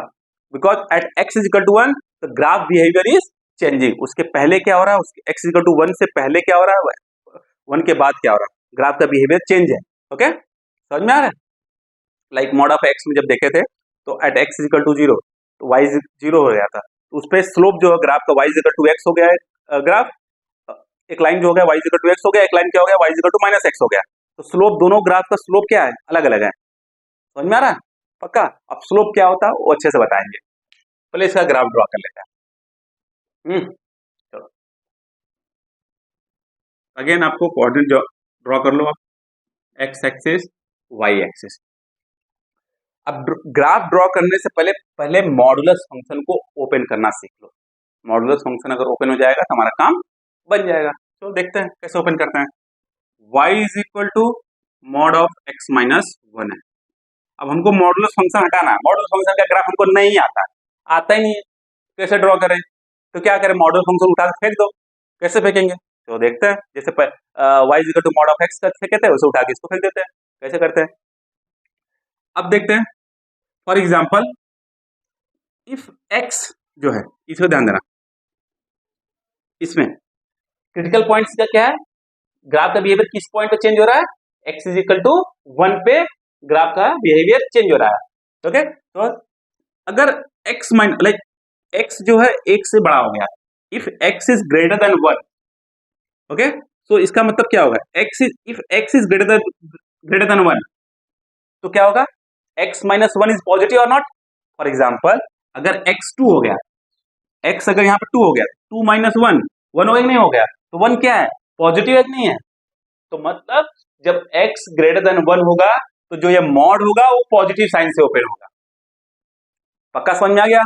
S1: because at x is equal to 1 the graph behaviour is changing. उसके पहले क्या हो रहा है, उसके x इज इक्वल टू 1 से पहले क्या हो रहा है, 1 के बाद क्या हो रहा है, ग्राफ का बिहेवियर चेंज है। ओके, समझ में आ रहा है? लाइक मॉड ऑफ एक्स में जब देखे थे तो एट एक्स इजिकल टू 0 तो वाई 0 हो गया था, तो उस पर स्लोप जो है ग्राफ का वाई इजिकल टू एक्स हो गया है। ग्राफ एक लाइन जो हो गया वाई इजिकल टू एक्स हो गया, एक लाइन क्या हो गया y is equal to minus x हो गया। तो स्लोप, दोनों ग्राफ का स्लोप क्या है, अलग अलग है। समझ में आ रहा है? पक्का। अब स्लोप क्या होता है वो अच्छे से बताएंगे, पहले इसका ग्राफ ड्रॉ कर लेते हैं। चलो अगेन आपको कोऑर्डिनेट ड्रॉ कर लो आप, एक्स एक्सिस वाई एक्सिस। अब ग्राफ ड्रॉ करने से पहले पहले मॉडुलस फंक्शन को ओपन करना सीख लो। मॉडुलस फंक्शन अगर ओपन हो जाएगा तो हमारा काम बन जाएगा। तो देखते हैं कैसे ओपन करते हैं। y is equal to mod of x minus 1 है। अब हमको मॉडुलस फंक्शन हटाना है, मॉडुलस फंक्शन का ग्राफ हमको नहीं आता ही नहीं है, कैसे ड्रॉ करें? तो क्या करें, मॉडुलस फंक्शन उठा के फेंक दो। कैसे फेंकेंगे तो देखते हैं। जैसे y is equal to mod of x का फेंके थे, उसे उठा के इसको फेंक देते हैं। कैसे करते हैं अब देखते हैं। फॉर एग्जाम्पल इफ x जो है, इसको ध्यान देना, इसमें क्रिटिकल पॉइंट्स का क्या है, ग्राफ का बिहेवियर किस पॉइंट पे चेंज हो रहा है, x इज इक्वल टू 1 पे ग्राफ का बिहेवियर चेंज हो रहा है। ओके, तो अगर x माइन लाइक x जो है 1 से बड़ा हो गया, if x is greater than 1, okay, तो इसका मतलब क्या होगा, if x is greater than 1 तो क्या होगा, x माइनस 1 इज पॉजिटिव और नॉट। फॉर एग्जाम्पल अगर x 2 हो गया, x अगर यहाँ पे 2 हो गया, 2 माइनस 1 1 हो गया नहीं हो गया, तो 1 क्या है, पॉजिटिव है नहीं है। तो मतलब जब x ग्रेटर देन 1 होगा तो जो ये मॉड होगा वो पॉजिटिव साइन से ओपन होगा। पक्का समझ में आ गया?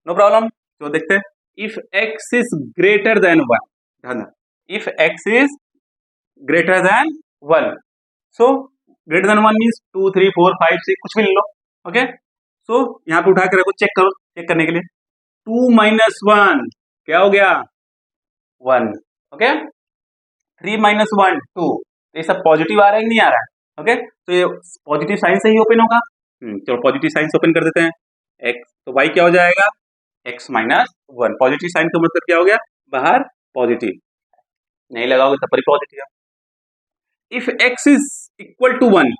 S1: No problem. तो देखते हैं if x is greater than 1, ध्यान, if x is greater than 1, so greater than 1 means 2 3 4 5 6 कुछ भी ले लो। ओके, सो यहाँ पे उठा के रखो, चेक करो, चेक करने के लिए 2 माइनस 1 क्या हो गया 1। ओके, 3 माइनस 1 2, ये सब पॉजिटिव आ रहा है कि नहीं आ रहा है? ओके, तो ये पॉजिटिव साइन से ही ओपन होगा। चलो पॉजिटिव साइन से ओपन कर देते हैं। x तो y क्या हो जाएगा, x माइनस 1। पॉजिटिव साइन का मतलब क्या हो गया, बाहर पॉजिटिव, नहीं लगाओगे तब पर positive. If x is equal to 1,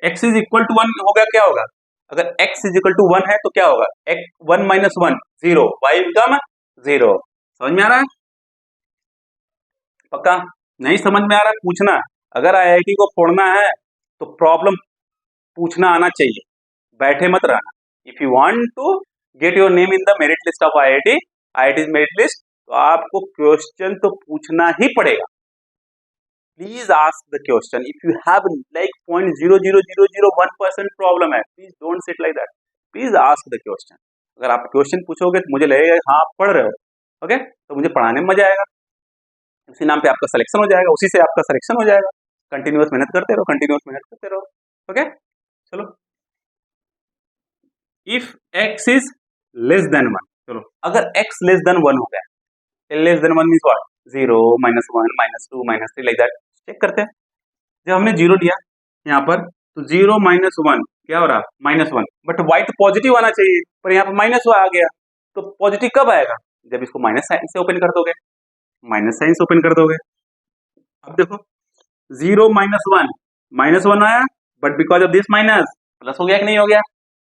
S1: x is equal to 1 होगा, क्या होगा, अगर x इज इक्वल टू 1 है तो क्या होगा, x 1 माइनस 1 0, y बिकम 0। समझ में आ रहा है? पक्का? नहीं समझ में आ रहा है पूछना। अगर आईआईटी को फोड़ना है तो प्रॉब्लम पूछना आना चाहिए, बैठे मत रहना। If you want to get your name in the merit list of IIT merit list, तो आपको क्वेश्चन तो पूछना ही पड़ेगा। Please ask the question. If you have like 0.00001% problem है, please don't sit like that, please ask the question. अगर आप question पूछोगे तो मुझे लगेगा हाँ आप पढ़ रहे हो, ओके, तो मुझे पढ़ाने में मजा आएगा, उसी नाम पे आपका सिलेक्शन हो जाएगा, उसी से आपका सिलेक्शन हो जाएगा। कंटिन्यूअस मेहनत करते रहो, कंटिन्यूअस मेहनत करते रहो। ओके, चलो if x is less than 1, चलो अगर x लेस देन 1 हो गया, less than 1 means what, 0 minus 1 minus 2 minus 3 like that. Check करते हैं, जब हमने 0 लिया यहाँ पर तो 0 माइनस 1 क्या हो रहा, माइनस 1, बट y तो पॉजिटिव आना चाहिए, पर यहाँ पर माइनस आ गया। तो पॉजिटिव कब आएगा, जब इसको माइनस साइन से ओपन कर दोगे, माइनस साइन से ओपन कर दोगे। अब देखो 0 माइनस 1 माइनस 1 आया, but because of this minus plus हो गया कि नहीं हो गया।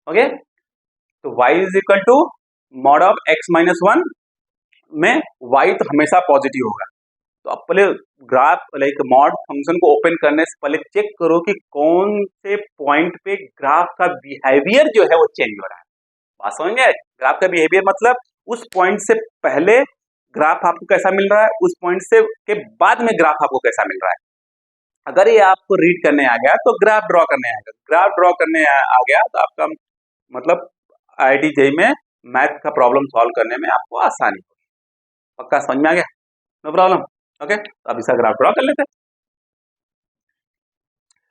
S1: ओके, तो y is equal to mod of x minus 1 में y तो हमेशा पॉजिटिव होगा। तो अब पहले ग्राफ लाइक मॉड फंक्शन को ओपन करने से पहले चेक करो कि कौन से पॉइंट पे ग्राफ का बिहेवियर जो है वो चेंज हो रहा है। बात समझ में? ग्राफ का बिहेवियर मतलब उस पॉइंट से पहले ग्राफ आपको कैसा मिल रहा है, उस पॉइंट से के बाद में ग्राफ आपको कैसा मिल रहा है। अगर ये आपको रीड करने आ गया तो ग्राफ ड्रॉ करने आएगा, ग्राफ ड्रॉ करने आ गया तो आपका मतलब आईआईटी जेईई में मैथ का प्रॉब्लम सॉल्व करने में आपको आसानी होगी। पक्का समझ में आ गया? No problem. ओके, तो अब इसका ग्राफ ड्रॉ कर लेते हैं।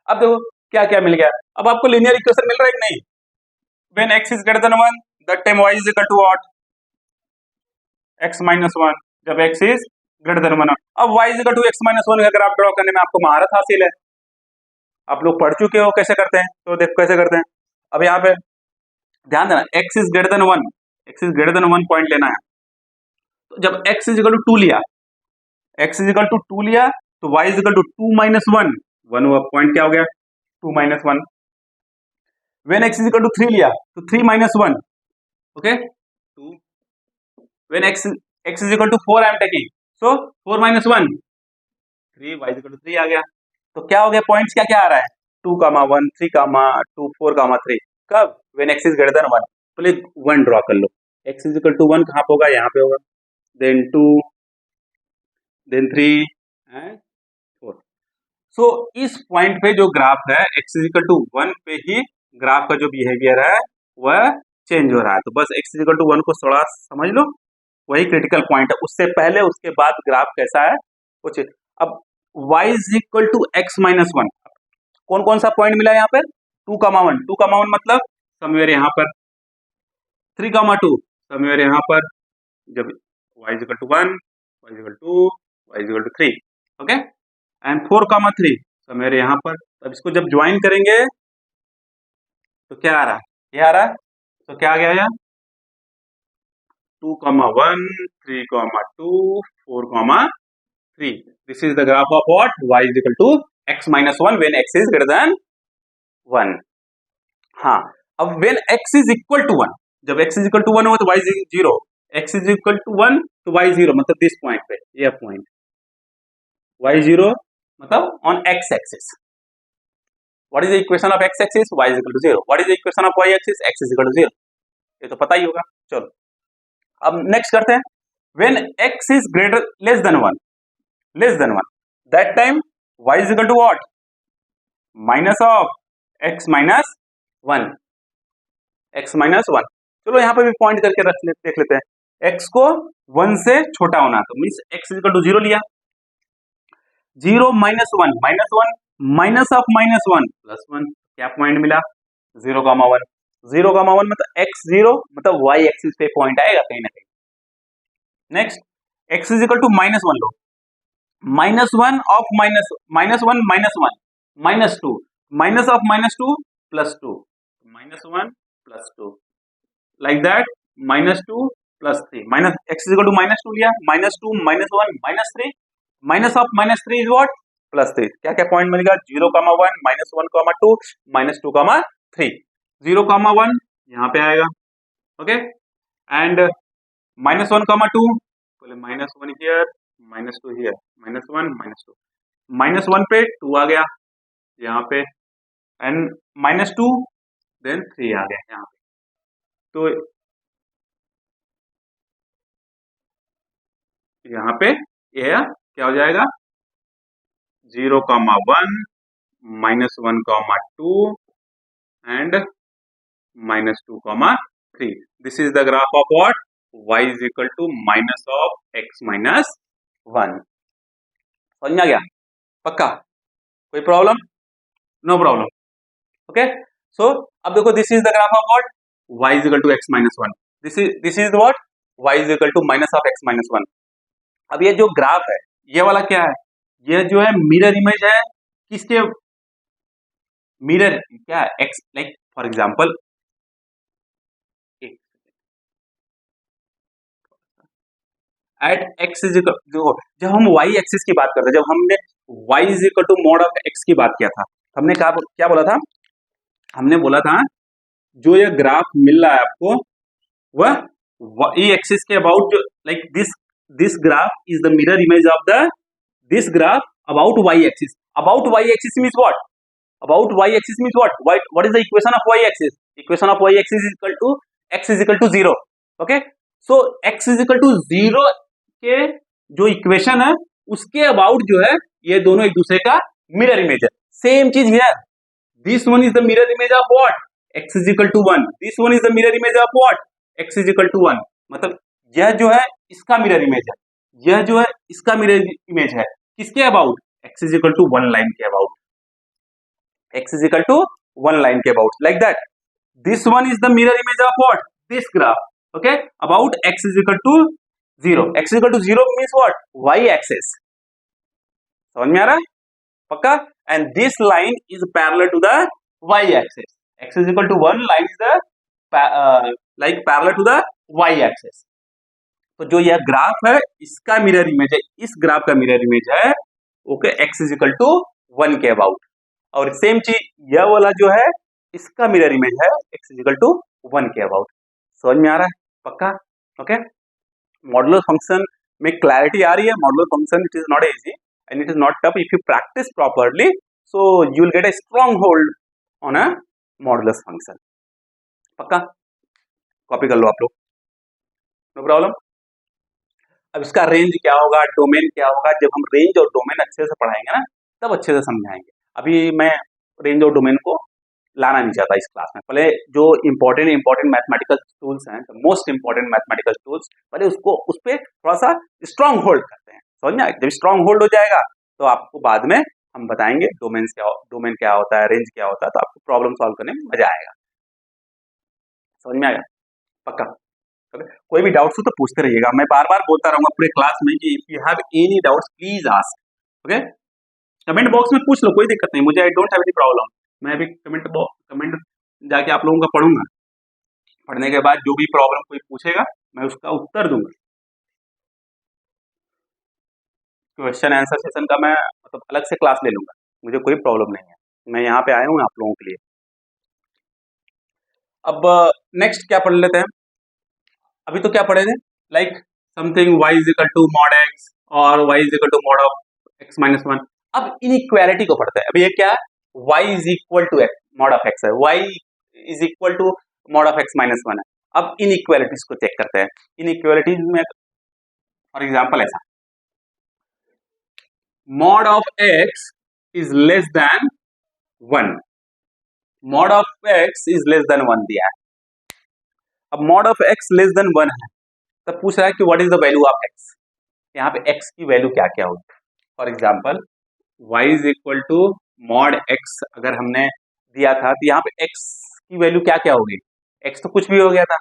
S1: अब देखो क्या क्या मिल गया, अब आपको लीनियर इक्वेशन मिल रहा है कि नहीं, when x is greater than 1 that time y is equal to what, x minus 1, जब x इज ग्रेटर देन 1। अब y is equal to x minus 1 का ग्राफ ड्रॉ करने में आपको महारत हासिल है, आप लोग पढ़ चुके हो कैसे करते हैं, तो देखो कैसे करते हैं। अब यहाँ पे ध्यान देना, x is greater than 1, x is greater than 1 point लेना है। तो जब x इज इक्वल टू 2 लिया, x इज इक्वल टू 2 लिया तो y is equal to 2 minus 1, 1 हुआ, पॉइंट क्या हो गया 2 minus 1। When x is equal to 3 लिया तो 3 minus 1, okay 2। When x is equal to 4 I am taking, so 4 minus 1 3, y is equal to 3 आ गया। तो क्या हो गया, पॉइंट्स क्या क्या आ रहा है 2 कामा 1 3 कामा 2 4 कामा 3, कब when x is greater than 1। पहले 1 ड्रॉ कर लो, x इज इक्वल टू 1 कहाँ पे होगा, यहाँ पे होगा, देन 2 देन 3 एंड 4। सो इस पॉइंट पे जो ग्राफ है x इज इक्वल टू 1 पे ही ग्राफ का जो बिहेवियर है वह चेंज हो रहा है। तो बस x इज इक्वल टू 1 को थोड़ा समझ लो, वही क्रिटिकल पॉइंट है, उससे पहले उसके बाद ग्राफ कैसा है कुछ। अब y is equal to x minus 1, कौन कौन सा पॉइंट मिला यहाँ पर 2 कामा 1, 2 कामा 1 मतलब समवेयर यहाँ पर, 3 कामा 2 समवेयर यहाँ पर, जब y is equal to 1 y is equal to y is equal to 3, okay, and 4 comma 3 somewhere यहाँ पर। अब इसको जब ज्वाइन करेंगे तो क्या आ रहा है, ये आ रहा है, तो क्या आ गया यहाँ 2 comma 1 3 comma 2 4 comma 3, this is the graph of what y is equal to x minus 1 when x is greater than 1। हाँ, अब when x is equal to 1, जब x इज इक्वल टू 1 हो तो y is 0, x is equal to 1 तो y 0, मतलब this point पे, ये point y 0 मतलब on x axis. What is the equation of x axis, y is equal to 0। What is the equation of y axis, x is equal to 0, ये तो पता ही होगा। चलो अब नेक्स्ट करते हैं, when x is greater less than 1, less than 1, that time y is equal to what minus of x minus 1, x minus 1। चलो यहाँ पे भी पॉइंट करके देख लेते हैं, x को 1 से छोटा होना, तो means x is equal to 0 लिया, 0 minus 1 minus 1 minus of minus 1 plus 1, क्या पॉइंट मिला 0 कामा 1, 0 कामा 1 मतलब x 0 मतलब y एक्सिस पे पॉइंट आएगा कहीं ना कहीं। Next x is equal to minus 1 लो, minus 1 of minus 1 minus 1 minus 2 minus of minus 2 plus 2, minus 1 plus 2 like that, minus 2 plus 3, minus x is equal to minus 2 लिया, minus 2 minus 1 minus 3, minus of minus 3 is what plus 3, क्या क्या point मिलेगा 0 comma 1 minus 1 comma 2 minus 2 comma 3, 0 comma 1 यहाँ पे आएगा, okay, and minus 1 comma 2, पहले minus 1 here minus 2 here, minus 1 minus 2, minus 1 पे 2 आ गया यहाँ पे, एंड माइनस 2 देन 3 आ गया यहाँ पे। तो यहाँ पे ये क्या हो जाएगा 0 comma 1 minus 1 comma 2 and minus 2 comma 3, this is the graph of what y is equal to minus of x minus 1। समझ में आ गया, पक्का, कोई problem, no problem, okay. So अब देखो this is the graph of what y is equal to x minus 1, this is what y is equal to minus of x minus 1। अब ये जो ग्राफ है ये वाला क्या है, ये जो है मिरर इमेज है किसके, मिरर क्या है x, like for example at x is equal, देखो जब हम y एक्सिस की बात करते हैं, जब हमने y is equal to mod of x की बात किया था, हमने क्या बोला था, हमने बोला था जो ये ग्राफ मिल रहा है आपको वह y एक्सिस के अबाउट, जो like this graph is the mirror image of the this graph about y axis, about y axis means what, about y axis means what is the equation of y axis, equation of y axis is equal to x is equal to 0, okay. So x is equal to 0 के जो equation है उसके about जो है ये दोनों एक दूसरे का मिरर इमेज है, सेम चीज here, this one is the mirror image of what x is equal to 1, this one is the mirror image of what x is equal to 1, मतलब यह जो है इसका मिरर इमेज है, यह जो है इसका मिरर इमेज है, किसके about x is equal to 1 line के about, x is equal to 1 line के about, like that this one is the mirror image of what this graph, okay, about x is equal to 0, x is equal to 0 means what y axis, समझ में आ रहा है पक्का, and this line is parallel to the y axis, x is equal to 1 line is the like parallel to the y axis। तो जो यह graph है इसका मिरर इमेज है, इस ग्राफ का मिरर इमेज है okay, x is equal to 1 के अबाउट। और सेम चीज यह वाला जो है इसका मिरर इमेज है x इज इक्वल टू 1 के अबाउट। समझ में आ रहा है पक्का? ओके, मॉडुलर फंक्शन में क्लैरिटी आ रही है। Modular function it is not easy and it is not tough if you practice properly, so you will get a strong hold on a modulus function. पक्का? कॉपी कर लो आप लोग, no problem. अब इसका range क्या होगा, डोमेन क्या होगा, जब हम रेंज और डोमेन अच्छे से पढ़ाएंगे ना तब अच्छे से समझाएंगे। अभी मैं रेंज और डोमेन को लाना नहीं चाहता इस क्लास में। पहले जो इंपॉर्टेंट मैथमेटिकल टूल्स हैं, मोस्ट इंपॉर्टेंट मैथमेटिकल टूल्स, पहले उसको उस पर थोड़ा सा स्ट्रांग होल्ड करते हैं। समझ में? जब स्ट्रांग होल्ड हो जाएगा तो आपको बाद में हम बताएंगे डोमेन क्या होता है, रेंज क्या होता है, तो आपको प्रॉब्लम सॉल्व करने में मजा आएगा। समझ में आएगा पक्का? कोई भी डाउट्स हो तो पूछते रहिएगा। मैं बार बार बोलता रहूंगा पूरे क्लास में कि if you have any doubts please ask. Okay, comment box में पूछ लो, कोई दिक्कत नहीं, मुझे I don't have any problem. मैं अभी कमेंट जाके आप लोगों का पढ़ूंगा। पढ़ने के बाद जो भी प्रॉब्लम कोई पूछेगा मैं उसका उत्तर दूंगा। क्वेश्चन आंसर सेशन का मैं मतलब अलग से क्लास ले लूंगा, मुझे कोई प्रॉब्लम नहीं है। मैं यहाँ पे आया हूँ आप लोगों के लिए। अब नेक्स्ट क्या पढ़ लेते हैं? अभी तो क्या पढ़े थे, like something y is equal to mod x और y is equal to mod of x minus 1। अब इनइक्वालिटी को पढ़ते हैं। अभी ये क्या है, y is equal to x mod of x है, y is equal to mod of x minus 1 है। अब इनइक्वालिटीज को चेक करते हैं। इनइक्वालिटीज में फॉर एग्जांपल ऐसा, mod of x is less than 1, mod of x is less than 1 दिया है। अब mod of x less than 1 है, तब पूछ रहा है कि what is the value of x। यहाँ पे x की वैल्यू क्या क्या होगी। For example y is equal to mod x अगर हमने दिया था तो यहाँ पे x की वैल्यू क्या क्या होगी। x तो कुछ भी हो गया था,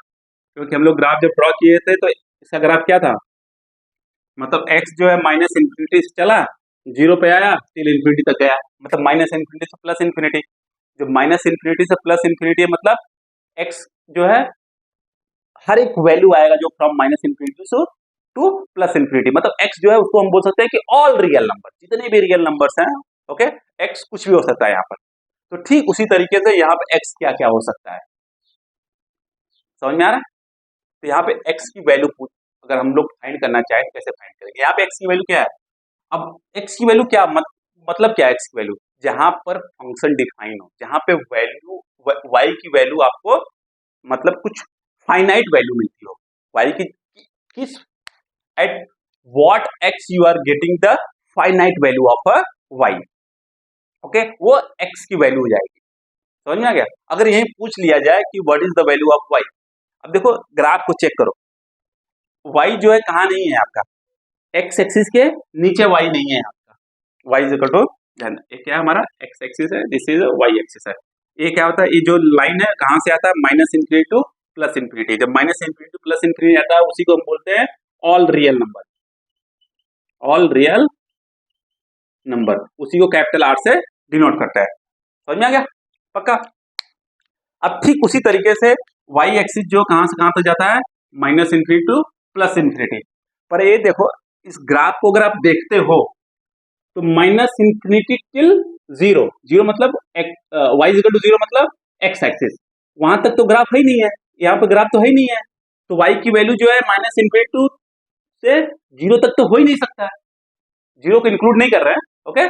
S1: क्योंकि हम लोग ग्राफ जब ड्रॉ किए थे तो इसका ग्राफ क्या था, मतलब x जो है माइनस इन्फिनिटी से चला, 0 पे आया, टिल इन्फिनिटी तक गया, मतलब माइनस इन्फिनिटी से प्लस इन्फिनिटी। जो माइनस इन्फिनिटी से प्लस इन्फिनिटी है, मतलब x जो है हर एक वैल्यू आएगा जो from minus infinity to plus infinity, मतलब x जो है उसको हम बोल सकते हैं कि ऑल रियल नंबर, जितने भी रियल नंबर्स हैं, ओके, x कुछ भी हो सकता है यहाँ पर। तो ठीक उसी तरीके से यहाँ पे x क्या क्या हो सकता है, समझ में आ रहा है? तो यहाँ पे x की वैल्यू अगर हम लोग फाइंड करना चाहें तो कैसे फाइंड करेंगे। यहाँ पे x की वैल्यू क्या है, अब x की वैल्यू क्या मतलब क्या है x की वैल्यू, जहां पर फंक्शन डिफाइन हो, जहां पे वैल्यू y की वैल्यू आपको मतलब कुछ फाइनाइट वैल्यू मिलती हो, y की किस at what x you are getting the finite value of a y, okay, वो x की वैल्यू हो जाएगी। समझ में आ गया? अगर यही पूछ लिया जाए कि what is the value of y, अब देखो ग्राफ को चेक करो, y जो है कहाँ नहीं है आपका, x एक्सिस के नीचे y नहीं है आपका, y इज इक्वल टू, ये क्या है हमारा x एक्सिस है, दिस इज y एक्सिस है। ये क्या होता है, ये जो लाइन है कहाँ से आता है, minus infinity to plus infinity. जब minus infinity to plus infinity आता है उसी को हम बोलते हैं all real number, all real number, उसी को कैपिटल आर से डिनोट करता है। समझ में आ गया पक्का? अब ठीक उसी तरीके से y एक्सिस जो कहां से कहां तक जाता है, minus infinity to plus infinity. पर ये देखो इस ग्राफ को अगर आप देखते हो तो माइनस इन्फिनिटी टिल 0, 0 मतलब y इक्वल टू 0 मतलब x एक्सिस, वहां तक तो ग्राफ है ही नहीं है, यहाँ पे ग्राफ तो है ही नहीं है, तो y की वैल्यू जो है माइनस इन्फिनिटी टू से 0 तक तो हो ही नहीं सकता है, 0 को इंक्लूड नहीं कर रहे हैं, ओके,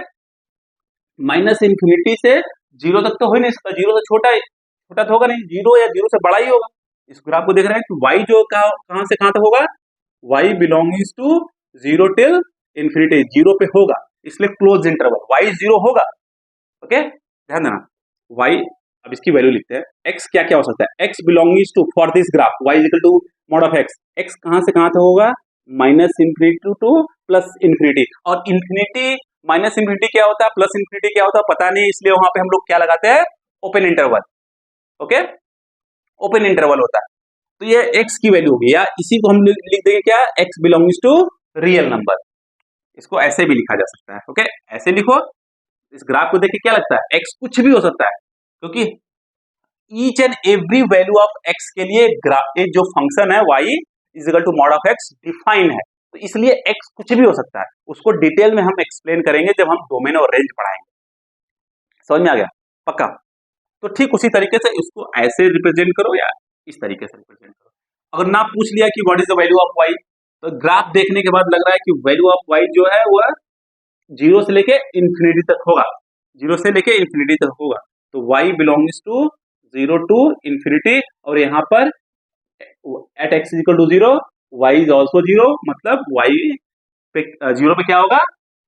S1: माइनस इन्फिनिटी से 0 तक तो हो ही नहीं सकता, 0 से छोटा तो होगा नहीं, 0 या 0 से बड़ा ही होगा। इस ग्राफ को देख रहे हैं कि y जो कहां से कहां तक होगा, y belongings to 0 till infinity, 0 पे होगा, इसलिए क्लोज इंटरवल y 0 होगा, ओके, ध्यान देना y। अब इसकी वैल्यू लिखते हैं, x क्या क्या हो सकता है, x belongings to for this graph y equal to mod of x कहां से कहां तक होगा, minus infinity to plus infinity, और इन्फिनिटी माइनस इन्फिनिटी क्या होता है, प्लस इन्फिनिटी क्या होता है पता नहीं, इसलिए वहां पे हम लोग क्या लगाते हैं, open interval, okay, open interval होता है। तो ये x की वैल्यू होगी, या इसी को हम लिख देंगे क्या, x belongings to real number, इसको ऐसे भी लिखा जा सकता है, ओके, ऐसे लिखो। इस ग्राफ को देख के क्या लगता है, x कुछ भी हो सकता है, क्योंकि each and every value of x के लिए जो फंक्शन है y is equal to mod of x define है, तो तो इसलिए x कुछ भी हो सकता है, उसको डिटेल में हम एक्सप्लेन करेंगे जब हम डोमेन और रेंज पढ़ाएंगे। समझ में आ गया? पक्का? तो ठीक उसी तरीके से इसको ऐसे रिप्रेजेंट करो या इस तरीके से रिप्रेजेंट करो। अगर ना पूछ लिया कि what is the value of y, तो ग्राफ देखने के बाद लग रहा है कि वैल्यू ऑफ y जो है वह 0 से लेके इंफिनिटी तक होगा, 0 से लेके इंफिनिटी तक होगा। तो y belongs to 0 to infinity, और यहाँ पर at x is equal to 0 y is also 0, मतलब y पे 0 पे क्या होगा?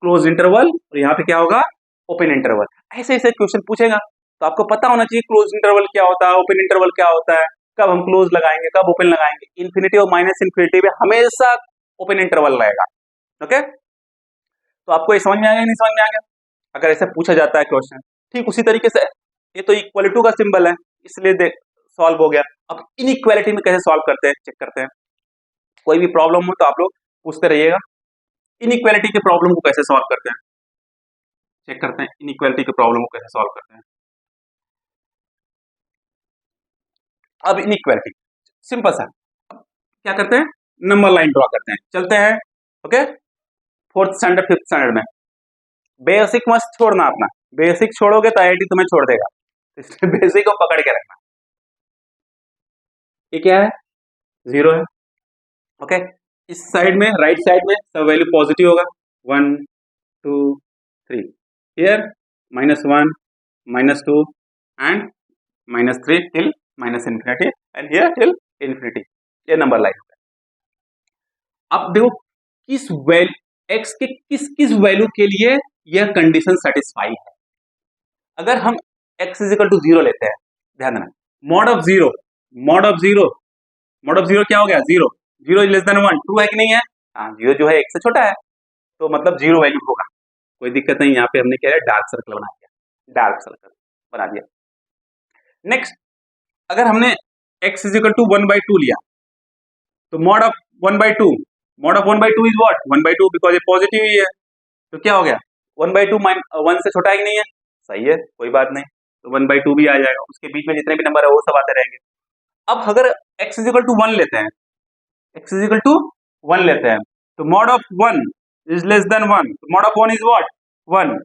S1: क्लोज इंटरवल, और यहाँ पे क्या होगा? Open interval. ऐसे ऐसे क्वेश्चन पूछेगा, तो आपको पता होना चाहिए क्लोज इंटरवल क्या होता है, ओपन इंटरवल क्या होता है, कब हम क्लोज लगाएंगे, कब ओपन लगाएंगे। इन्फिनिटी और माइनस इन्फिनिटी में हमेशा ओपन इंटरवल रहेगा। ओके, तो आपको ये समझ में आ गया, नहीं समझ में आ गया? अगर ऐसे पूछा जाता है क्वेश्चन, ठीक उसी तरीके से ये तो इक्वलिटी का सिंबल है, इसलिए देख सॉल्व हो गया। अब इनइक्वालिटी में कैसे सॉल्व करते हैं चेक करते हैं। कोई भी प्रॉब्लम हो तो आप लोग पूछते रहिएगा। इनइक्वालिटी के प्रॉब्लम को कैसे सॉल्व करते हैं चेक करते हैं, इनइक्वालिटी के प्रॉब्लम को कैसे सॉल्व करते हैं। अब इनइक्वालिटी सिंपल सा, अब क्या करते हैं? नंबर लाइन ड्रॉ करते हैं, चलते हैं। Okay, 4th standard 5th standard में बेसिक मत छोड़ना अपना, बेसिक छोड़ोगे तो आईआईटी तुम्हें छोड़ देगा, इसलिए बेसिक को पकड़ के रखना। ये क्या है? 0 है। ओके, इस साइड में राइट साइड में सब वैल्यू पॉजिटिव होगा, 1 2 3, here -1 -2 and -3 till minus infinity, and here till infinity. ये नंबर लाइन है। अब देखो किस वैल्यू x के किस किस वैल्यू के लिए यह कंडीशन सेटिस्फाई है। अगर हम x इज इक्वल टू 0 लेते हैं, ध्यान देना, mod of zero, mod of zero, mod of zero क्या हो गया? 0, 0 इज लेस देन 1, ट्रू है कि नहीं है? हाँ, 0 जो है 1 से छोटा है, तो मतलब 0 वैल्यू होगा, कोई दिक्कत नहीं। यहाँ पे हमने क्या है? डार्क सर्कल बना दिया, डार्क सर्कल बना दिया। नेक्स्ट, अगर हमने x इज इक्वल टू 1/2 लिया, तो mod of 1/2, mod of 1/2 is what? 1/2, because ये पॉजिटिव ही है, तो क्या हो गया? 1/2 1 से छोटा है कि नहीं है? सही है, कोई बात नहीं, तो 1/2 भी आ जाएगा, उसके बीच में जितने भी नंबर है वो सब आते रहेंगे। अब अगर x इज इक्वल टू 1 लेते हैं, x इज इक्वल टू 1 लेते हैं, तो mod of 1 is less than 1, mod of 1 is what? 1,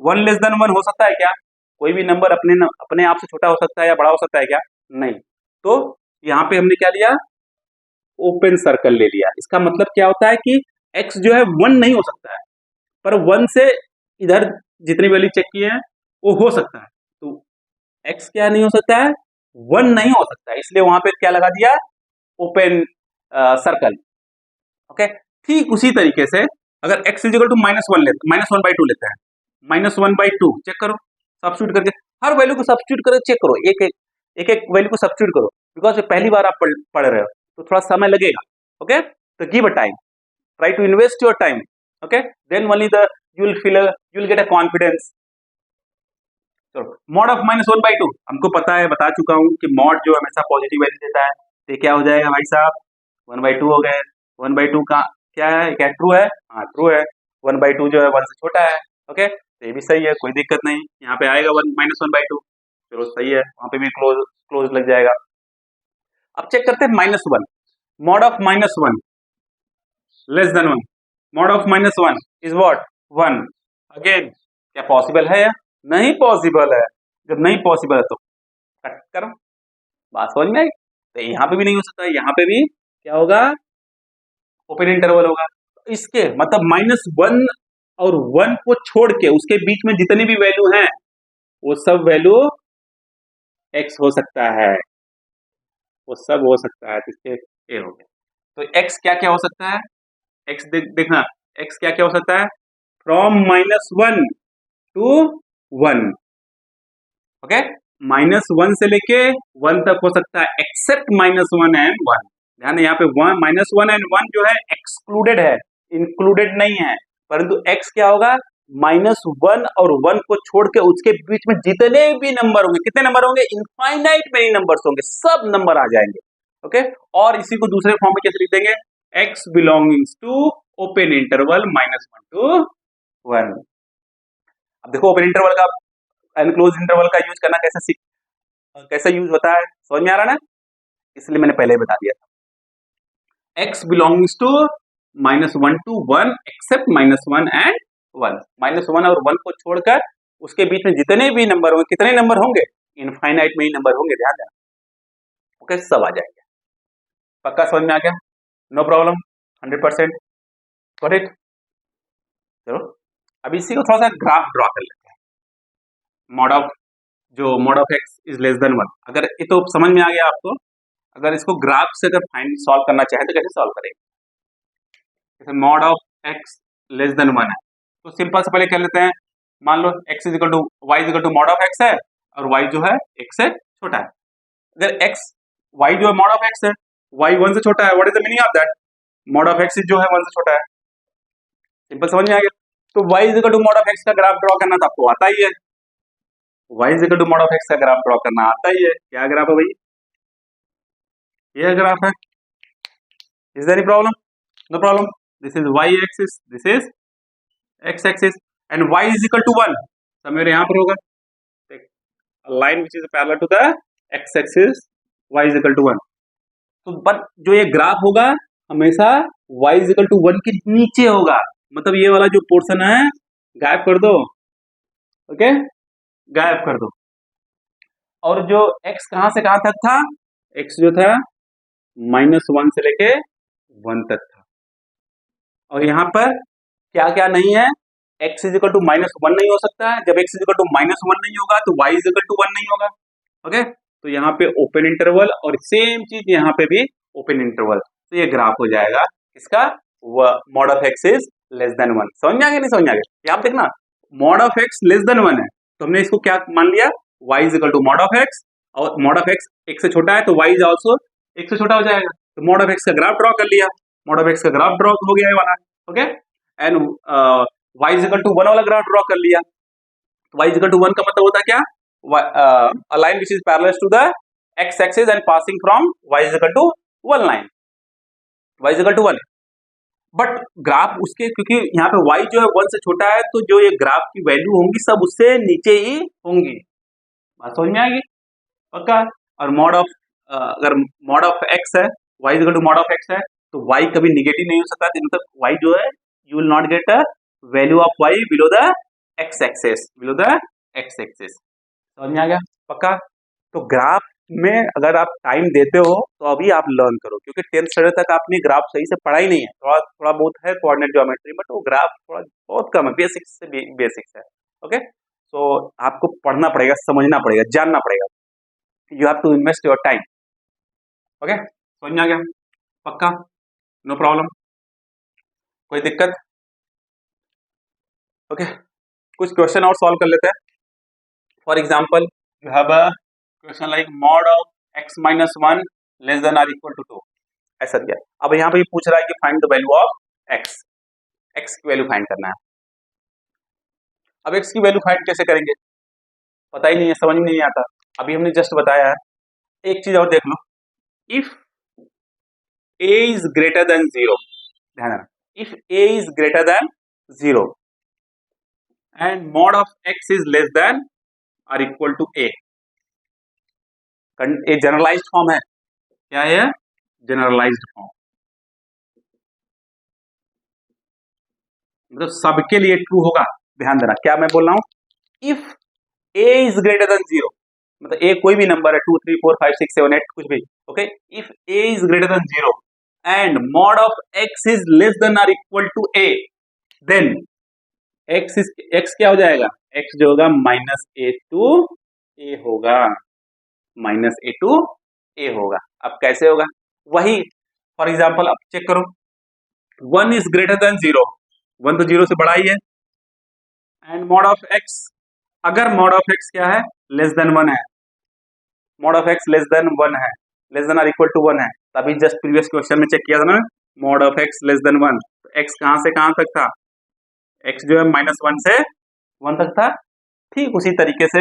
S1: 1 less than 1 हो सकता है क्या? कोई भी नंबर अपने आप से छोटा हो सकता है या बड़ा हो सकता है क्या? नहीं। तो यहाँ पे हमने क्या लिया? ओपन सर्कल ले लिया। इसका मतलब क्या होता है कि x जो है 1 नहीं हो सकता है, पर 1 से इधर जितनी वैल्यू चेक किए हैं वो हो सकता है, तो x क्या नहीं हो सकता है? 1 नहीं हो सकता है, इसलिए वहां पे क्या लगा दिया? Open circle. ओके, ठीक उसी तरीके से अगर x इज इक्वल टू -1 लेते, -1/2 लेते हैं, -1/2 चेक करो, सब्स्टिट्यूट करके, हर वैल्यू को सब्स्टिट्यूट करके चेक करो, एक वैल्यू को सब्स्टिट्यूट करो, बिकॉज पहली बार आप पढ़ रहे हो तो थोड़ा समय लगेगा। ओके, तो give a time, try to invest your time. Okay, then only the you will get a confidence. चलो, मॉड ऑफ -1/2 हमको पता है, बता चुका हूं कि मॉड जो हमेशा पॉजिटिव वैल्यू देता है, तो क्या हो जाएगा भाई साहब? 1/2 हो गए। 1/2 का क्या है? क्या ट्रू है? हाँ ट्रू है। 1/2 जो है 1 से छोटा है। ओके, तो ये भी सही है, कोई दिक्कत नहीं, यहाँ पे आएगा 1/2, चलो सही है, वहां पे भी क्लोज क्लोज लग जाएगा। अब चेक करते हैं -1, mod of -1 less than 1, mod of -1 is what? 1। Again क्या पॉसिबल है? नहीं पॉसिबल है। जब नहीं पॉसिबल है तो कट करो, बात समझ में आई? तो यहाँ पे भी नहीं हो सकता, यहाँ पे भी क्या होगा? ओपन इंटरवल होगा। इसके मतलब -1 और 1 को छोड़ के उसके बीच में जितनी भी वैल्यू हैं वो सब वैल्यू x हो सकता है, वो सब हो सकता है, तो इसके ए हो गया। तो x क्या क्या हो सकता है? x देखना, x क्या क्या हो सकता है? From -1 to 1। ओके, -1 से लेके 1 तक हो सकता है, एक्सेप्ट -1 एंड 1। ध्यान है, यहाँ पे -1 एंड 1 जो है एक्सक्लूडेड है, इंक्लूडेड नहीं है, परंतु x क्या होगा? -1 और 1 को छोड़ के उसके बीच में जितने भी नंबर होंगे, कितने नंबर होंगे? इनफाइनाइट मेनी नंबर्स होंगे, सब नंबर आ जाएंगे। ओके, और इसी को दूसरे फॉर्म में कैसे लिख देंगे? x belongings to open interval -1 to 1। अब देखो ओपन इंटरवल का एनक्लोज इंटरवल का यूज करना कैसे यूज होता है, समझ में आ रहा है ना? इसलिए मैंने पहले ही बता दिया था। x belongs to -1 to 1 except -1 and 1। -1 और 1 को छोड़कर उसके बीच में जितने भी नंबर होंगे, कितने नंबर होंगे, इनफाइनाइट में ही नंबर होंगे, ध्यान देना। ओके, सब आ जाएंगे। पक्का समझ में आ गया? No problem, 100%। करेक्ट। चलो अभी इसी को थोड़ा सा ग्राफ ड्रॉ कर लेते हैं। Mod of x is less than 1, अगर ये तो समझ में आ गया आपको। अगर इसको ग्राफ से अगर फाइंड सॉल्व करना चाहे तो कैसे सॉल्व करेंगे? जैसे mod of x less than 1 है तो सिंपल से पहले कर लेते हैं। मान लो x is equal to y is equal to mod of x है और y जो है x से छोटा है। अगर x y जो है मॉड ऑफ x है, y 1 से छोटा है, what is the meaning of that? Mod of x जो है 1 से छोटा है। सिंपल समझ में आ गया। तो y is equal to mod of x का ग्राफ ड्रॉ करना तो आपको आता ही है। y is equal to mod of x का ग्राफ ड्रॉ करना आता ही है। क्या ग्राफ है भाई? ये ग्राफ है। Is there any problem? No problem. This is y axis, this is x axis and y is equal to 1, सब मेरे यहां पर होगा। Line which is parallel to the x axis, y is equal to 1। तो but जो ये graph होगा हमेशा y इज इक्वल टू 1 के नीचे होगा, मतलब ये वाला जो पोर्शन है गायब कर दो। ओके, गायब कर दो। और जो x कहां से कहां तक था? x जो था -1 से लेके 1 तक था। और यहाँ पर क्या क्या नहीं है? x इज इक्वल टू -1 नहीं हो सकता है। जब x इज इक्वल टू -1 नहीं होगा तो y इज इक्वल टू 1 नहीं होगा। ओके, तो यहाँ पे ओपन इंटरवल और सेम चीज यहाँ पे भी ओपन इंटरवल, तो ये ग्राफ हो जाएगा इसका mod of x is less than 1। समझ में आ गया? नहीं समझ में आ गया? यहाँ पे देखना, mod of x less than 1 है तो हमने इसको क्या मान लिया? y is equal to mod of x, और मॉड ऑफ एक्स एक से छोटा है तो y इज ऑल्सो एक से छोटा हो जाएगा। तो मॉड ऑफ एक्स का ग्राफ ड्रॉ कर लिया, मॉड ऑफ एक्स का ग्राफ ड्रॉ हो गया है वाला। Okay, and y is equal to 1 वाला ग्राफ ड्रॉ कर लिया। y इज इक्वल टू 1 का मतलब होता है क्या? A line which is parallel to the x axis and passing from y is equal to 1 line, y is equal to 1। But graph उसके, क्योंकि यहाँ पे y जो है 1 से छोटा है तो जो ये ग्राफ की वैल्यू होंगी सब उससे नीचे ही होंगी। बात समझ में आएगी? पक्का। और मॉड ऑफ अगर मॉड ऑफ x है, y is equal to mod of x है तो y कभी निगेटिव नहीं हो सकता, मतलब y जो है you will not get a value of y below the x axis, below the x axis. समझ में आ गया? पक्का। तो ग्राफ में अगर आप टाइम देते हो तो अभी आप लर्न करो, क्योंकि 10th स्टैंडर्ड तक आपने ग्राफ सही से पढ़ा ही नहीं है। थोड़ा थोड़ा बहुत है कोऑर्डिनेट ज्योमेट्री, बट वो ग्राफ थोड़ा बहुत कम है, बेसिक्स से बेसिक्स है। ओके, तो आपको पढ़ना पड़ेगा, समझना पड़ेगा, जानना पड़ेगा। You have to invest your time. Okay, समझ में आ गया? पक्का, नो प्रॉब्लम, कोई दिक्कत? ओके, कुछ क्वेश्चन और सॉल्व कर लेते हैं। For example you have a question like mod of x minus 1 less than or equal to 2, ऐसा दिया। अब यहाँ पे ये पूछ रहा है कि find the value of x, x की वैल्यू फाइंड करना है। अब x की वैल्यू फाइंड कैसे करेंगे? पता ही नहीं है, समझ में नहीं आता। अभी हमने जस्ट बताया है। एक चीज और देख लो, if a is greater than 0, ध्यान रखना, if a is greater than 0 and mod of x is less than or equal to a, ये जनरलाइज्ड फॉर्म है। क्या है? जनरलाइज्ड फॉर्म, मतलब सबके लिए ट्रू होगा। ध्यान देना क्या मैं बोल रहा हूं, if a is greater than 0, मतलब a कोई भी नंबर है 2 3 4 5 6 7 8 कुछ भी। Okay, if a is greater than 0 and mod of x is less than or equal to a, then x क्या हो जाएगा? x जो होगा -a टू a होगा, -a टू a होगा। अब कैसे होगा? वही फॉर एग्जाम्पल आप चेक करो, 1 इज ग्रेटर देन 0, 1 तो 0 से बड़ा ही है, एंड mod ऑफ x, अगर mod ऑफ x क्या है? लेस देन 1 है, mod of x less than 1 है, less than or equal to 1 है। तभी जस्ट प्रीवियस क्वेश्चन में चेक किया था ना, mod of x less than 1, तो x कहां से कहां तक था? x जो है -1 से 1 तक था। ठीक उसी तरीके से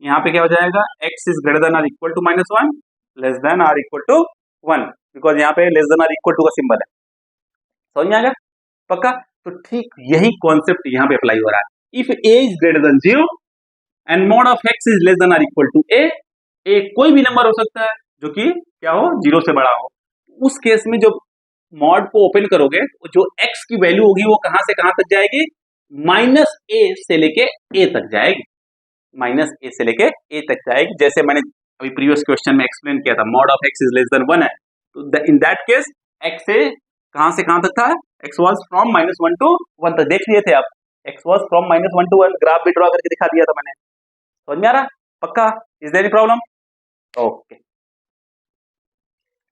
S1: यहाँ पे क्या हो जाएगा? x is greater than or equal to -1, less than or equal to 1, because यहाँ पे less than or equal to का सिंबल है। समझ में आ गया? पक्का। तो ठीक यही कॉन्सेप्ट यहाँ पे अप्लाई हो रहा है। If a is greater than 0 and mod of x is less than or equal to a, कोई भी नंबर हो सकता है जो कि क्या हो? 0 से बड़ा हो। उस केस में जो मॉड को ओपन करोगे तो जो x की वैल्यू होगी वो कहां से कहां तक जाएगी, -a से लेके a तक जाएगी, -a से लेके a तक जाएगी। जैसे मैंने अभी प्रीवियस क्वेश्चन में एक्सप्लेन किया था, mod of x is less than 1 है, तो इन दैट केस x से कहां तक था, x वाज फ्रॉम -1 to 1 तक। देख लिए थे आप, x was from -1 to 1, graph भी ड्रॉ करके दिखा दिया था मैंने। समझ में आ रहा, पक्का? Is there any problem? Okay,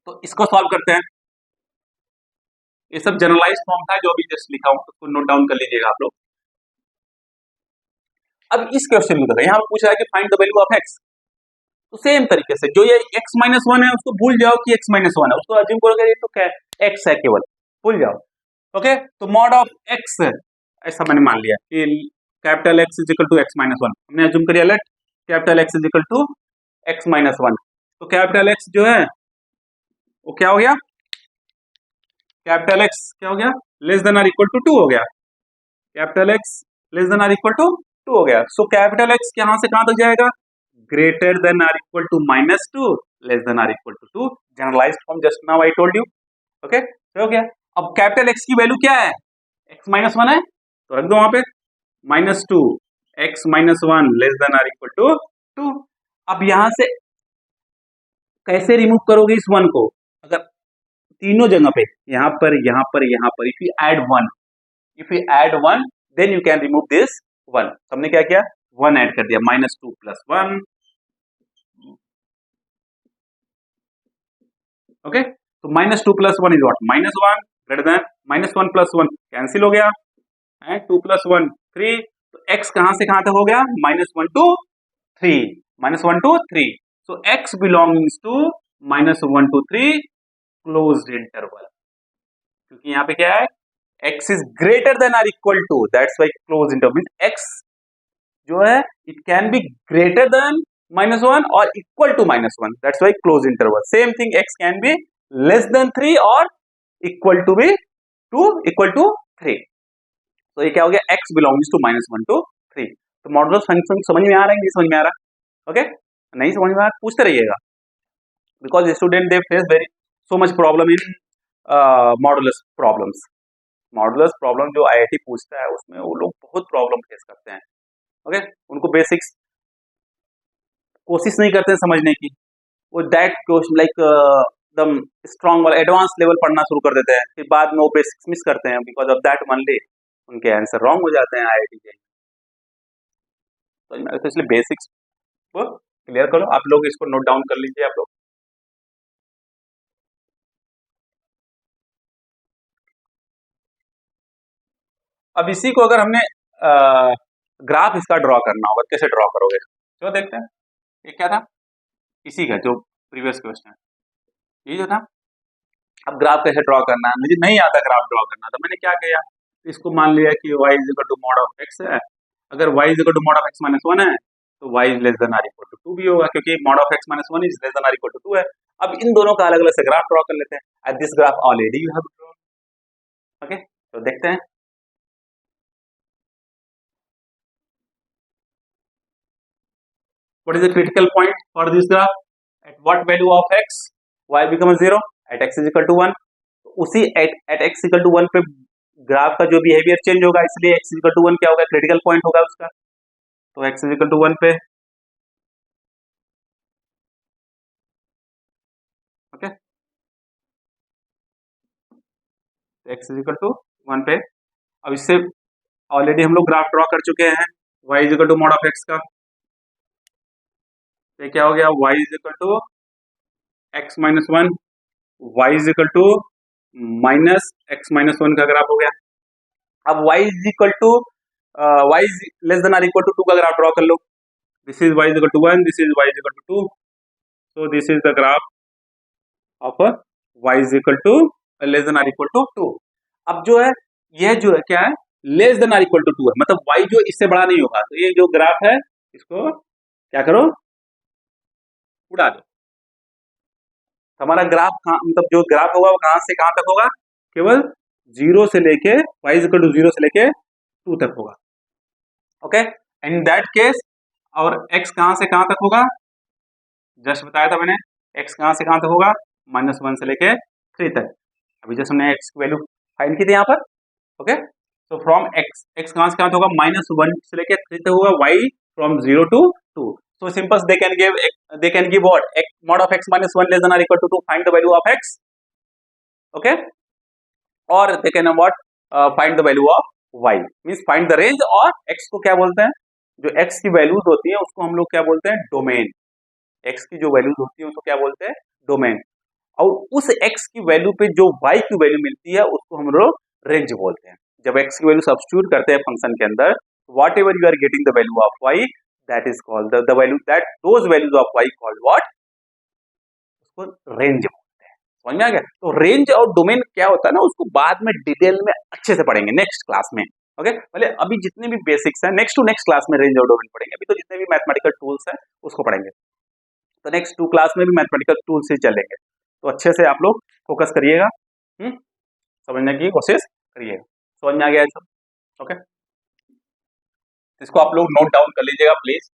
S1: तो इसको सॉल्व करते हैं। ये सब जनरलाइज फॉर्म था जो अभी जस्ट लिखा हूं, उसको नोट डाउन कर लीजिएगा आप लोग। अब इस क्वेश्चन में देखो, यहां पूछ रहा है कि find the value of x। तो सेम तरीके से जो ये x माइनस 1 है उसको भूल जाओ कि x माइनस 1 है, उसको अज्यूम करोगे ये तो क्या है, x है केवल, भूल जाओ। ओके, तो मॉड ऑफ x ऐसा मैंने मान लिया कि capital X is equal to x minus 1, हमने अज्यूम कर लिया, let capital X is equal to x minus 1। तो कैपिटल X जो है वो क्या हो गया, कैपिटल X क्या हो गया, less than or equal to 2 हो गया, capital X less than or equal to 2 हो गया। सो कैपिटल X कहां से कहां तक जाएगा, greater than or equal to -2, less than or equal to 2, generalized form just now I told you. Okay, हो गया। अब कैपिटल X की वैल्यू क्या है, x माइनस 1 है, तो रख दो वहां पे -2, x minus 1 less than or equal to 2। अब यहां से कैसे रिमूव करोगे इस 1 को, अगर तीनों जगह पे यहां पर यहां पर यहां पर, if you add 1 then you can remove this 1। हमने क्या किया, 1 ऐड कर दिया, -2 प्लस 1। ओके, तो -2 plus 1 is what, -1, greater than -1 plus 1 cancel हो गया, एंड 2 प्लस 1 3। तो x कहां से कहां तक हो गया, -1 to 3, -1 to 3। So x belongings to -1 to 3 closed interval, क्योंकि यहां पे क्या है, x is greater than or equal to, that's why close interval, x जो है it can be greater than -1 और equal to -1, that's why close interval. Same thing, x can be less than 3 और equal to 3। तो ये क्या हो गया, x belongs to -1 to 3। तो मॉडुलस फंक्शन समझ में आ रहा है, नहीं समझ में आ रहा? ओके, नहीं समझ में आ रहा पूछते रहिएगा, because student they face very so much problem in modulus problems. Modulus problem जो आईआईटी पूछता है उसमें वो लोग बहुत प्रॉब्लम फेस करते हैं। ओके, उनको बेसिक्स कोशिश नहीं करते हैं समझने की, वो दैट क्वेश्चन लाइक एकदम स्ट्रॉन्ग वाला एडवांस लेवल पढ़ना शुरू कर देते हैं, फिर बाद में वो बेसिक्स मिस करते हैं, बिकॉज ऑफ दैट ओनली उनके आंसर रॉन्ग हो जाते हैं आईआईटी के। तो इसलिए बेसिक्स को क्लियर करो, आप लोग इसको नोट डाउन कर लीजिए आप लोग। अब इसी को अगर हमने ग्राफ इसका ड्रॉ करना होगा, कैसे ड्रॉ करोगे, जो देखते हैं। ये क्या था, इसी का जो प्रीवियस क्वेश्चन ये जो था। अब ग्राफ कैसे ड्रॉ करना है, मुझे नहीं आता ग्राफ ड्रॉ करना, तो मैंने क्या किया, इसको मान लिया कि y is equal to mod of x है। अगर y is equal to mod of x minus 1 है तो y is less than or equal to 2 भी होगा, क्योंकि mod of x minus 1 is less than or equal to 2 है। अब इन दोनों का अलग अलग से ग्राफ ड्रॉ कर लेते हैं, at this graph already you have drawn. Okay, तो देखते हैं। What is the critical point for this graph? At what value of x y becomes 0? At x is equal to 1। उसी at x equal to 1 पे graph का जो behaviour change होगा, इसलिए x equal to 1 क्या होगा, क्रिटिकल पॉइंट होगा उसका। तो x इक्वल टू 1 पे, ओके, x इक्वल टू 1 पे। अब इससे ऑलरेडी हम लोग ग्राफ ड्रॉ कर चुके हैं y equal to mod of x का। तो क्या हो गया, y equal to x minus 1, y equal to minus x minus 1 का ग्राफ हो गया। अब y equal to y less than or equal to 2 का ग्राफ ड्रॉ कर लो। This is y equal to 1, this is y equal to 2। So this is the graph of y equal to less than or equal to 2। अब जो है यह जो है क्या है, less than or equal to 2 है, मतलब y जो इससे बड़ा नहीं होगा। तो ये जो ग्राफ है इसको क्या करो, उड़ा दो। हमारा ग्राफ मतलब जो ग्राफ होगा वो कहां से कहां तक होगा, केवल 0 से लेके y इक्वल टू 0 से लेके 2 तक होगा। ओके, इन दैट केस और x कहां से कहां तक होगा, जस्ट बताया था मैंने, x कहां से कहां तक होगा, -1 से लेके 3 तक। अभी जैसे हमने एक्स की वैल्यू फाइंड की थी यहाँ पर, ओके। तो फ्रॉम एक्स, एक्स कहाँ से कहाँ होगा, -1 से लेके 3 तक होगा, y from 0 to 2। So simple they can give what, mod of x minus 1 less than or equal to 2, find the value of x, okay, or they can what find the value of y, means find the range। और x को क्या बोलते हैं, जो x की values होती है उसको हम लोग क्या बोलते हैं, डोमेन। x की जो वैल्यूज होती है उसको क्या बोलते हैं, डोमेन। और उस x की वैल्यू पे जो y की वैल्यू मिलती है उसको हम लोग रेंज बोलते हैं। जब x की वैल्यू सब्स्टिट्यूट करते हैं फंक्शन के अंदर, whatever you are getting the value of y, that is called the value, that those values of y called what, उसको रेंज बोलते हैं। समझ में आ गया। तो रेंज और डोमेन क्या होता है ना, उसको बाद में डिटेल में अच्छे से पढ़ेंगे नेक्स्ट क्लास में, ओके। पहले अभी जितने भी बेसिक्स हैं नेक्स्ट टू नेक्स्ट क्लास में रेंज और डोमेन पढ़ेंगे। अभी तो जितने भी मैथमेटिकल टूल्स हैं उसको पढ़ेंगे, तो नेक्स्ट 2 क्लास में भी मैथमेटिकल टूल्स ही चलेंगे। तो अच्छे से आप लोग फोकस करिएगा, समझने की कोशिश करिएगा। समझ में आ गया है सब, ओके। इसको आप लोग नोट डाउन कर लीजिएगा प्लीज।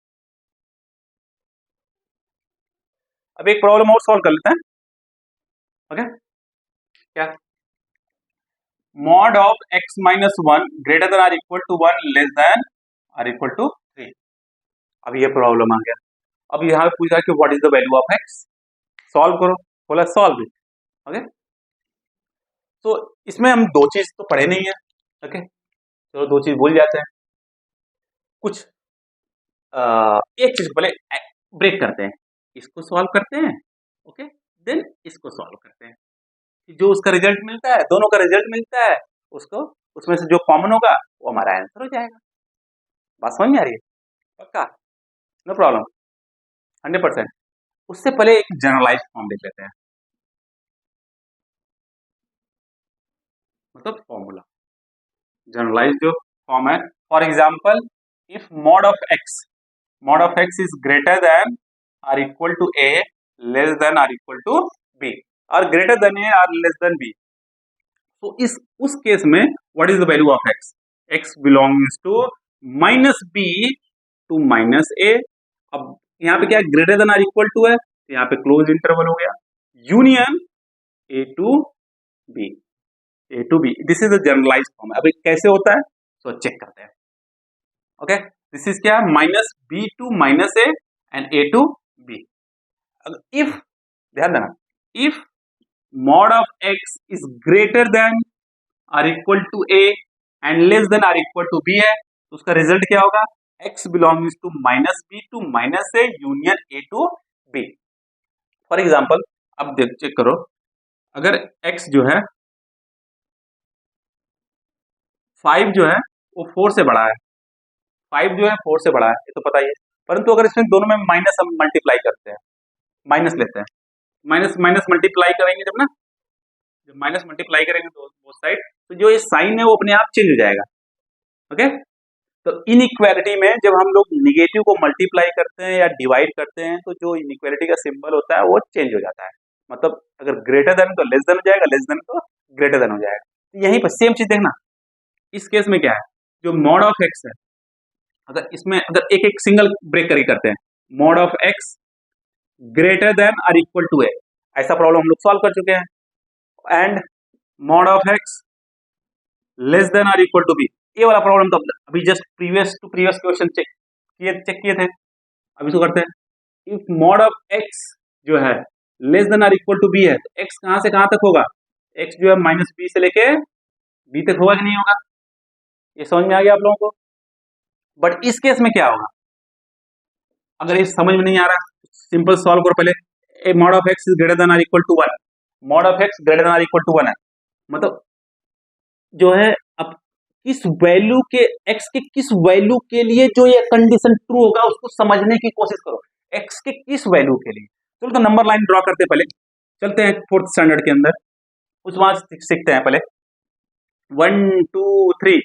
S1: अब एक प्रॉब्लम और सॉल्व कर लेते हैं, ओके। क्या, mod of x minus 1 greater than or equal to 1 less than or equal to 3। अब ये प्रॉब्लम आ गया। अब यहाँ पे पूछा कि what is the value of x, solve करो, बोला सॉल्व, ओके। तो इसमें हम दो चीज तो पढ़े नहीं है, ओके, चलो दो चीज भूल जाते हैं। कुछ एक चीज पहले ब्रेक करते हैं, इसको सॉल्व करते हैं, ओके, देन इसको सॉल्व करते हैं। जो उसका रिजल्ट मिलता है, दोनों का रिजल्ट मिलता है, उसको उसमें से जो कॉमन होगा वो हमारा आंसर हो जाएगा। बात समझ में आ रही है, पक्का, नो प्रॉब्लम, 100%। उससे पहले एक जनरलाइज फॉर्म देख लेते हैं, मतलब फॉर्मूला जनरलाइज जो फॉर्म है। For example, if mod of x is greater than or equal to a, less than or equal to b, और ग्रेटर देन a और लेस देन b, तो इस उस केस में what is the value of x, x belongs to -b to -a। अब यहाँ पे क्या greater than or equal to है, तो यहाँ पे क्लोज इंटरवल हो गया, union a to b, this is the generalize form. अभी कैसे होता है तो चेक करते हैं, ओके। दिस इज क्या, -b to -a and a to b। If, ध्यान देना, if mod of x is greater than or equal to a and less than or equal to b है, तो उसका रिजल्ट क्या होगा, x belongs to -b to -a union a to b। For example, अब देख check करो, अगर x जो है 5 जो है वो 4 से बड़ा है, 5 जो है 4 से बड़ा है, ये तो पता ही है। परंतु अगर इसमें दोनों में माइनस हम मल्टीप्लाई करते हैं, माइनस लेते हैं, माइनस माइनस मल्टीप्लाई करेंगे जब ना, जब माइनस मल्टीप्लाई करेंगे बोथ साइड, तो जो ये साइन है वो अपने आप चेंज हो जाएगा, ओके। तो इनइक्वालिटी में जब हम लोग निगेटिव को मल्टीप्लाई करते हैं या डिवाइड करते हैं, तो जो इनइक्वालिटी का सिंबल होता है वो चेंज हो जाता है। मतलब अगर ग्रेटर देन तो लेस देन हो जाएगा, लेस देन तो ग्रेटर देन हो जाएगा। तो यहीं पर सेम चीज देखना, इस केस में क्या है, जो mod ऑफ x है, अगर इसमें अगर एक एक सिंगल ब्रेक करके करते हैं, mod of x greater than और इक्वल टू a, ऐसा प्रॉब्लम हम लोग सॉल्व कर चुके हैं, and mod of x less than और इक्वल टू b, ये वाला प्रॉब्लम तो अभी just previous to previous question check किए थे। अब इसको करते हैं, इफ mod ऑफ x जो है लेस देन और इक्वल टू b है, तो x कहां से कहां तक होगा, x जो है -b से लेके b तक होगा कि नहीं होगा, ये समझ में आ गया आप लोगों को। बट इस केस में क्या होगा, अगर ये समझ में नहीं आ रहा, सिंपल सॉल्व करो पहले, mod of x is greater than और equal to 1, mod of x greater than और इक्वल टू 1 है, मतलब जो है अब किस वैल्यू के, x के किस वैल्यू के लिए जो ये कंडीशन ट्रू होगा उसको समझने की कोशिश करो, x के किस वैल्यू के लिए। चलो तो नंबर लाइन ड्रॉ करते पहले, चलते हैं 4th स्टैंडर्ड के अंदर, उस वहां सीखते हैं पहले। 1 2 3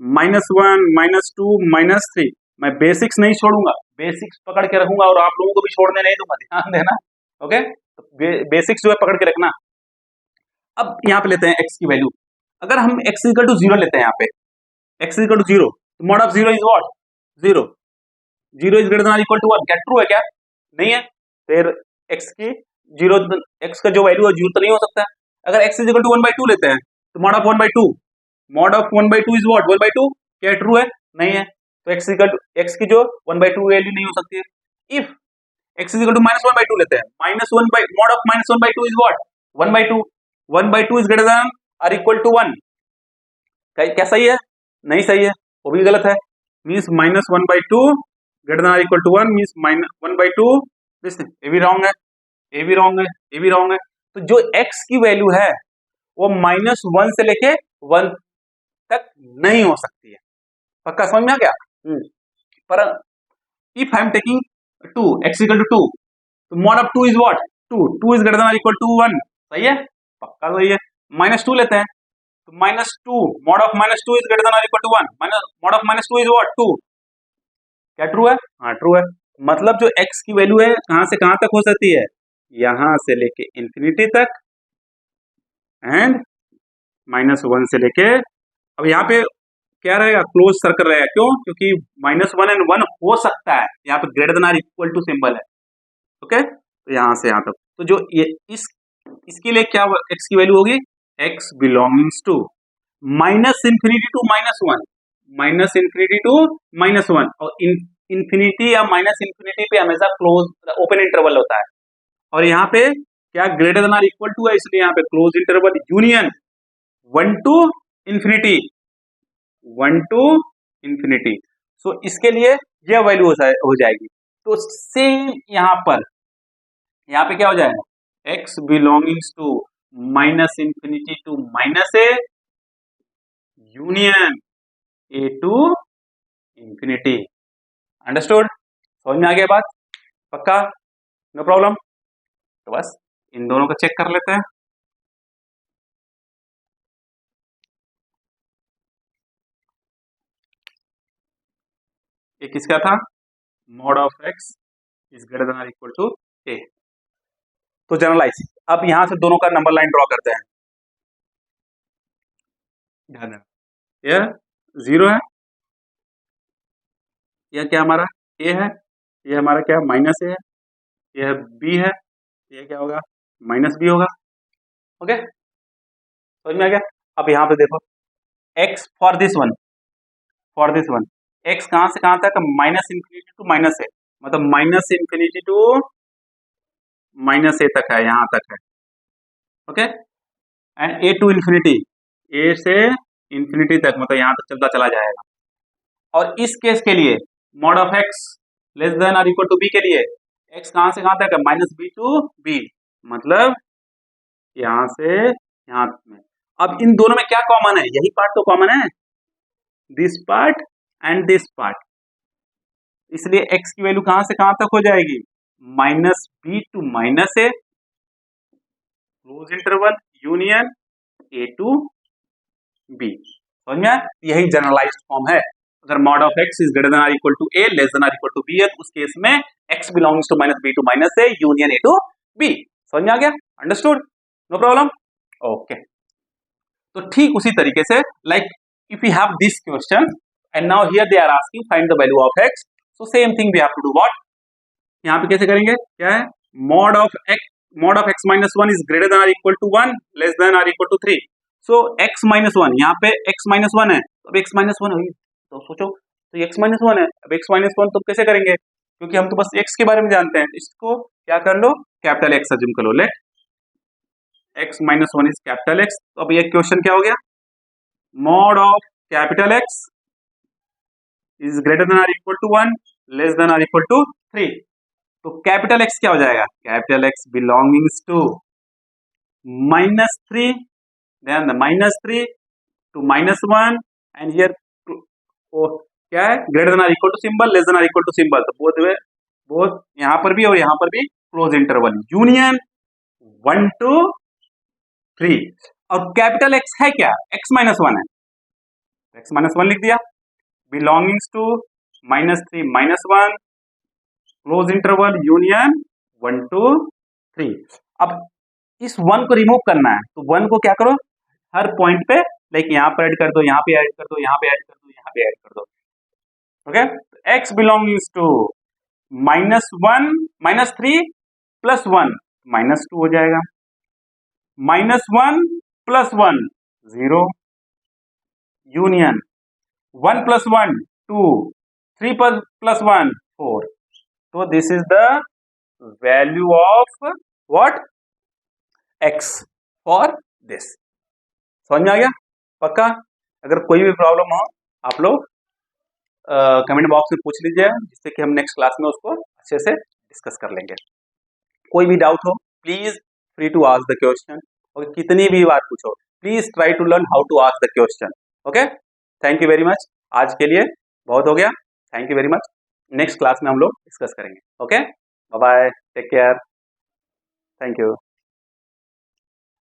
S1: -1 -2 -3, मैं बेसिक्स नहीं छोड़ूंगा, बेसिक्स पकड़ के रखूंगा और आप लोगों को भी छोड़ने नहीं दूंगा, ध्यान देना, ओके। तो बेसिक्स जो है पकड़ के रखना। अब यहाँ पे लेते हैं x की वैल्यू, अगर हम x इक्वल टू 0 लेते हैं, यहाँ पे x इक्वल टू 0, तो mod of 0 is what, 0 is greater than और इक्वल टू 1, क्या ट्रू है क्या, नहीं है, फिर x की 0, x का जो वैल्यू है 0 तो नहीं हो सकता, अगर x इज इक्वल टू 1/2 लेते हैं तो mod of 1/2, mod of 1/2 is what 1/2, क्या ट्रू है? नहीं है, तो x इक्वल टू x की जो 1/2 वैल्यू नहीं हो सकती है। If x is equal to -1/2 लेते हैं, mod of -1/2 is what 1/2, 1/2 is greater than और इक्वल टू 1, क्या सही है? नहीं सही है, वो भी गलत है। मींस -1/2 ग्रेटर देन और इक्वल टू 1 मींस -1/2, ये भी रॉन्ग है, ये भी रॉन्ग है, ये भी रॉन्ग है। तो जो x की वैल्यू है वो -1 से लेके 1 तक नहीं हो सकती है। पक्का समझ में आ गया? पर if I am taking 2 x equal to 2, तो mod of 2 is what 2 is greater than और इक्वल टू 1, सही है, पक्का सही है। -2 लेते हैं तो -2 mod of -2 is greater than और equal to 1, mod of -2 is what 2, क्या ट्रू है? हाँ ट्रू है। मतलब जो x की वैल्यू है कहां से कहां तक हो सकती है, यहां से लेके इंफिनिटी तक एंड -1 से लेके, अब यहाँ पे क्या रहेगा, क्लोज सर्कल रहेगा। क्यों? क्योंकि -1 एंड 1 हो सकता है, यहाँ पे greater than or equal to symbol है। ओके, तो यहाँ से यहाँ तक, तो जो ये इसके लिए क्या x की वैल्यू होगी, x belongings to -minus infinity to -1, -minus infinity to -1, और इन्फिनिटी या -इन्फिनिटी पे हमेशा क्लोज ओपन इंटरवल होता है, और यहाँ पे क्या greater than or equal to है, इसलिए यहाँ पे close interval union 1 to infinity, 1 to infinity. So इसके लिए यह वैल्यू हो जाएगी। तो सेम यहाँ पे क्या हो जाएगा, x belongings to -minus infinity to -a union a to infinity. Understood? समझ में आ गया बात? पक्का? No problem? तो बस इन दोनों को चेक कर लेते हैं। एक किसका था, mod of x is greater than और इक्वल टू a। तो जनरलाइज, अब यहां से दोनों का नंबर लाइन ड्रॉ करते हैं। ध्यान देना, यह 0 है, यह क्या हमारा a है, यह हमारा क्या -a है, यह b है, यह क्या होगा -b होगा। ओके, समझ में आ गया? अब यहाँ पे देखो x for this one, x कहां से कहां तक, -इन्फिनिटी टू -a, मतलब -इन्फिनिटी टू -a तक है, यहां तक है। Okay, and a to infinity, a से इंफिनिटी तक, मतलब यहां तक चलता चला जाएगा। और इस केस के लिए mod of x less than और इक्वल टू b के लिए x कहां से कहां तक है, -b टू b, मतलब यहां से यहां में। अब इन दोनों में क्या कॉमन है, यही पार्ट तो कॉमन है, this part and this part, इसलिए x की वैल्यू कहां से कहां तक हो जाएगी, -b to -a close interval union a to b। समझ में? यही जनरलाइज्ड फॉर्म है। अगर mod of x is greater than और equal to a less than और इक्वल टू b है, तो उस केस में x belongs to -b to -a union a to b। समझ में आ गया? अंडरस्टूड? No problem? ओके, तो ठीक उसी तरीके से like if you have this question and now here they are asking find the value of x, so same thing we have to do what, यहाँ पे कैसे करेंगे, क्या है, mod of x minus 1 is greater than or equal to 1 less than or equal to 3। so x minus 1, यहाँ पे x minus 1 है, अब x minus 1 है, तो सोचो, तो x minus 1 है, अब x minus 1 तो कैसे करेंगे, क्योंकि हम तो बस x के बारे में जानते हैं, इसको क्या कर लो, कैपिटल X अज्यूम कर लो, let x minus 1 is capital X। तो अब ये क्वेश्चन क्या हो गया, mod of capital X is greater than और इक्वल टू 1 लेस देन और इक्वल टू 3। तो कैपिटल X क्या हो जाएगा, capital X belongings to -3 then -3 to -1 and here क्या है, ग्रेटर देन और equal to symbol, less than और इक्वल टू सिंबल, तो बोथ यहां पर भी और यहां पर भी क्लोज इंटरवल यूनियन 1 टू 3। और कैपिटल X है क्या, x minus 1 है, x minus 1 लिख दिया, belongings to -3 -1 close interval union 1 to 3। अब इस 1 को रिमूव करना है, तो 1 को क्या करो, हर पॉइंट पे लाइक यहाँ पर ऐड कर दो, यहाँ पे ऐड कर दो, यहाँ पे ऐड कर दो, यहाँ पे ऐड कर दो। ओके, x बिलोंगिंग्स टू -1 -3 +1 -2 हो जाएगा, -1 + 1 0, यूनियन 1 + 1 2, 3 + 1 4. तो this is the value of what x for this. समझ में आ गया? पक्का? अगर कोई भी प्रॉब्लम हो आप लोग कमेंट बॉक्स में पूछ लीजिए, जिससे कि हम नेक्स्ट क्लास में उसको अच्छे से डिस्कस कर लेंगे. कोई भी डाउट हो please free to ask the question. Okay, कितनी भी बार पूछो, please try to learn how to ask the question. Okay, thank you very much. आज के लिए बहुत हो गया. Thank you very much. Next class में हम लोग डिस्कस करेंगे. Okay, bye bye, take care, thank you.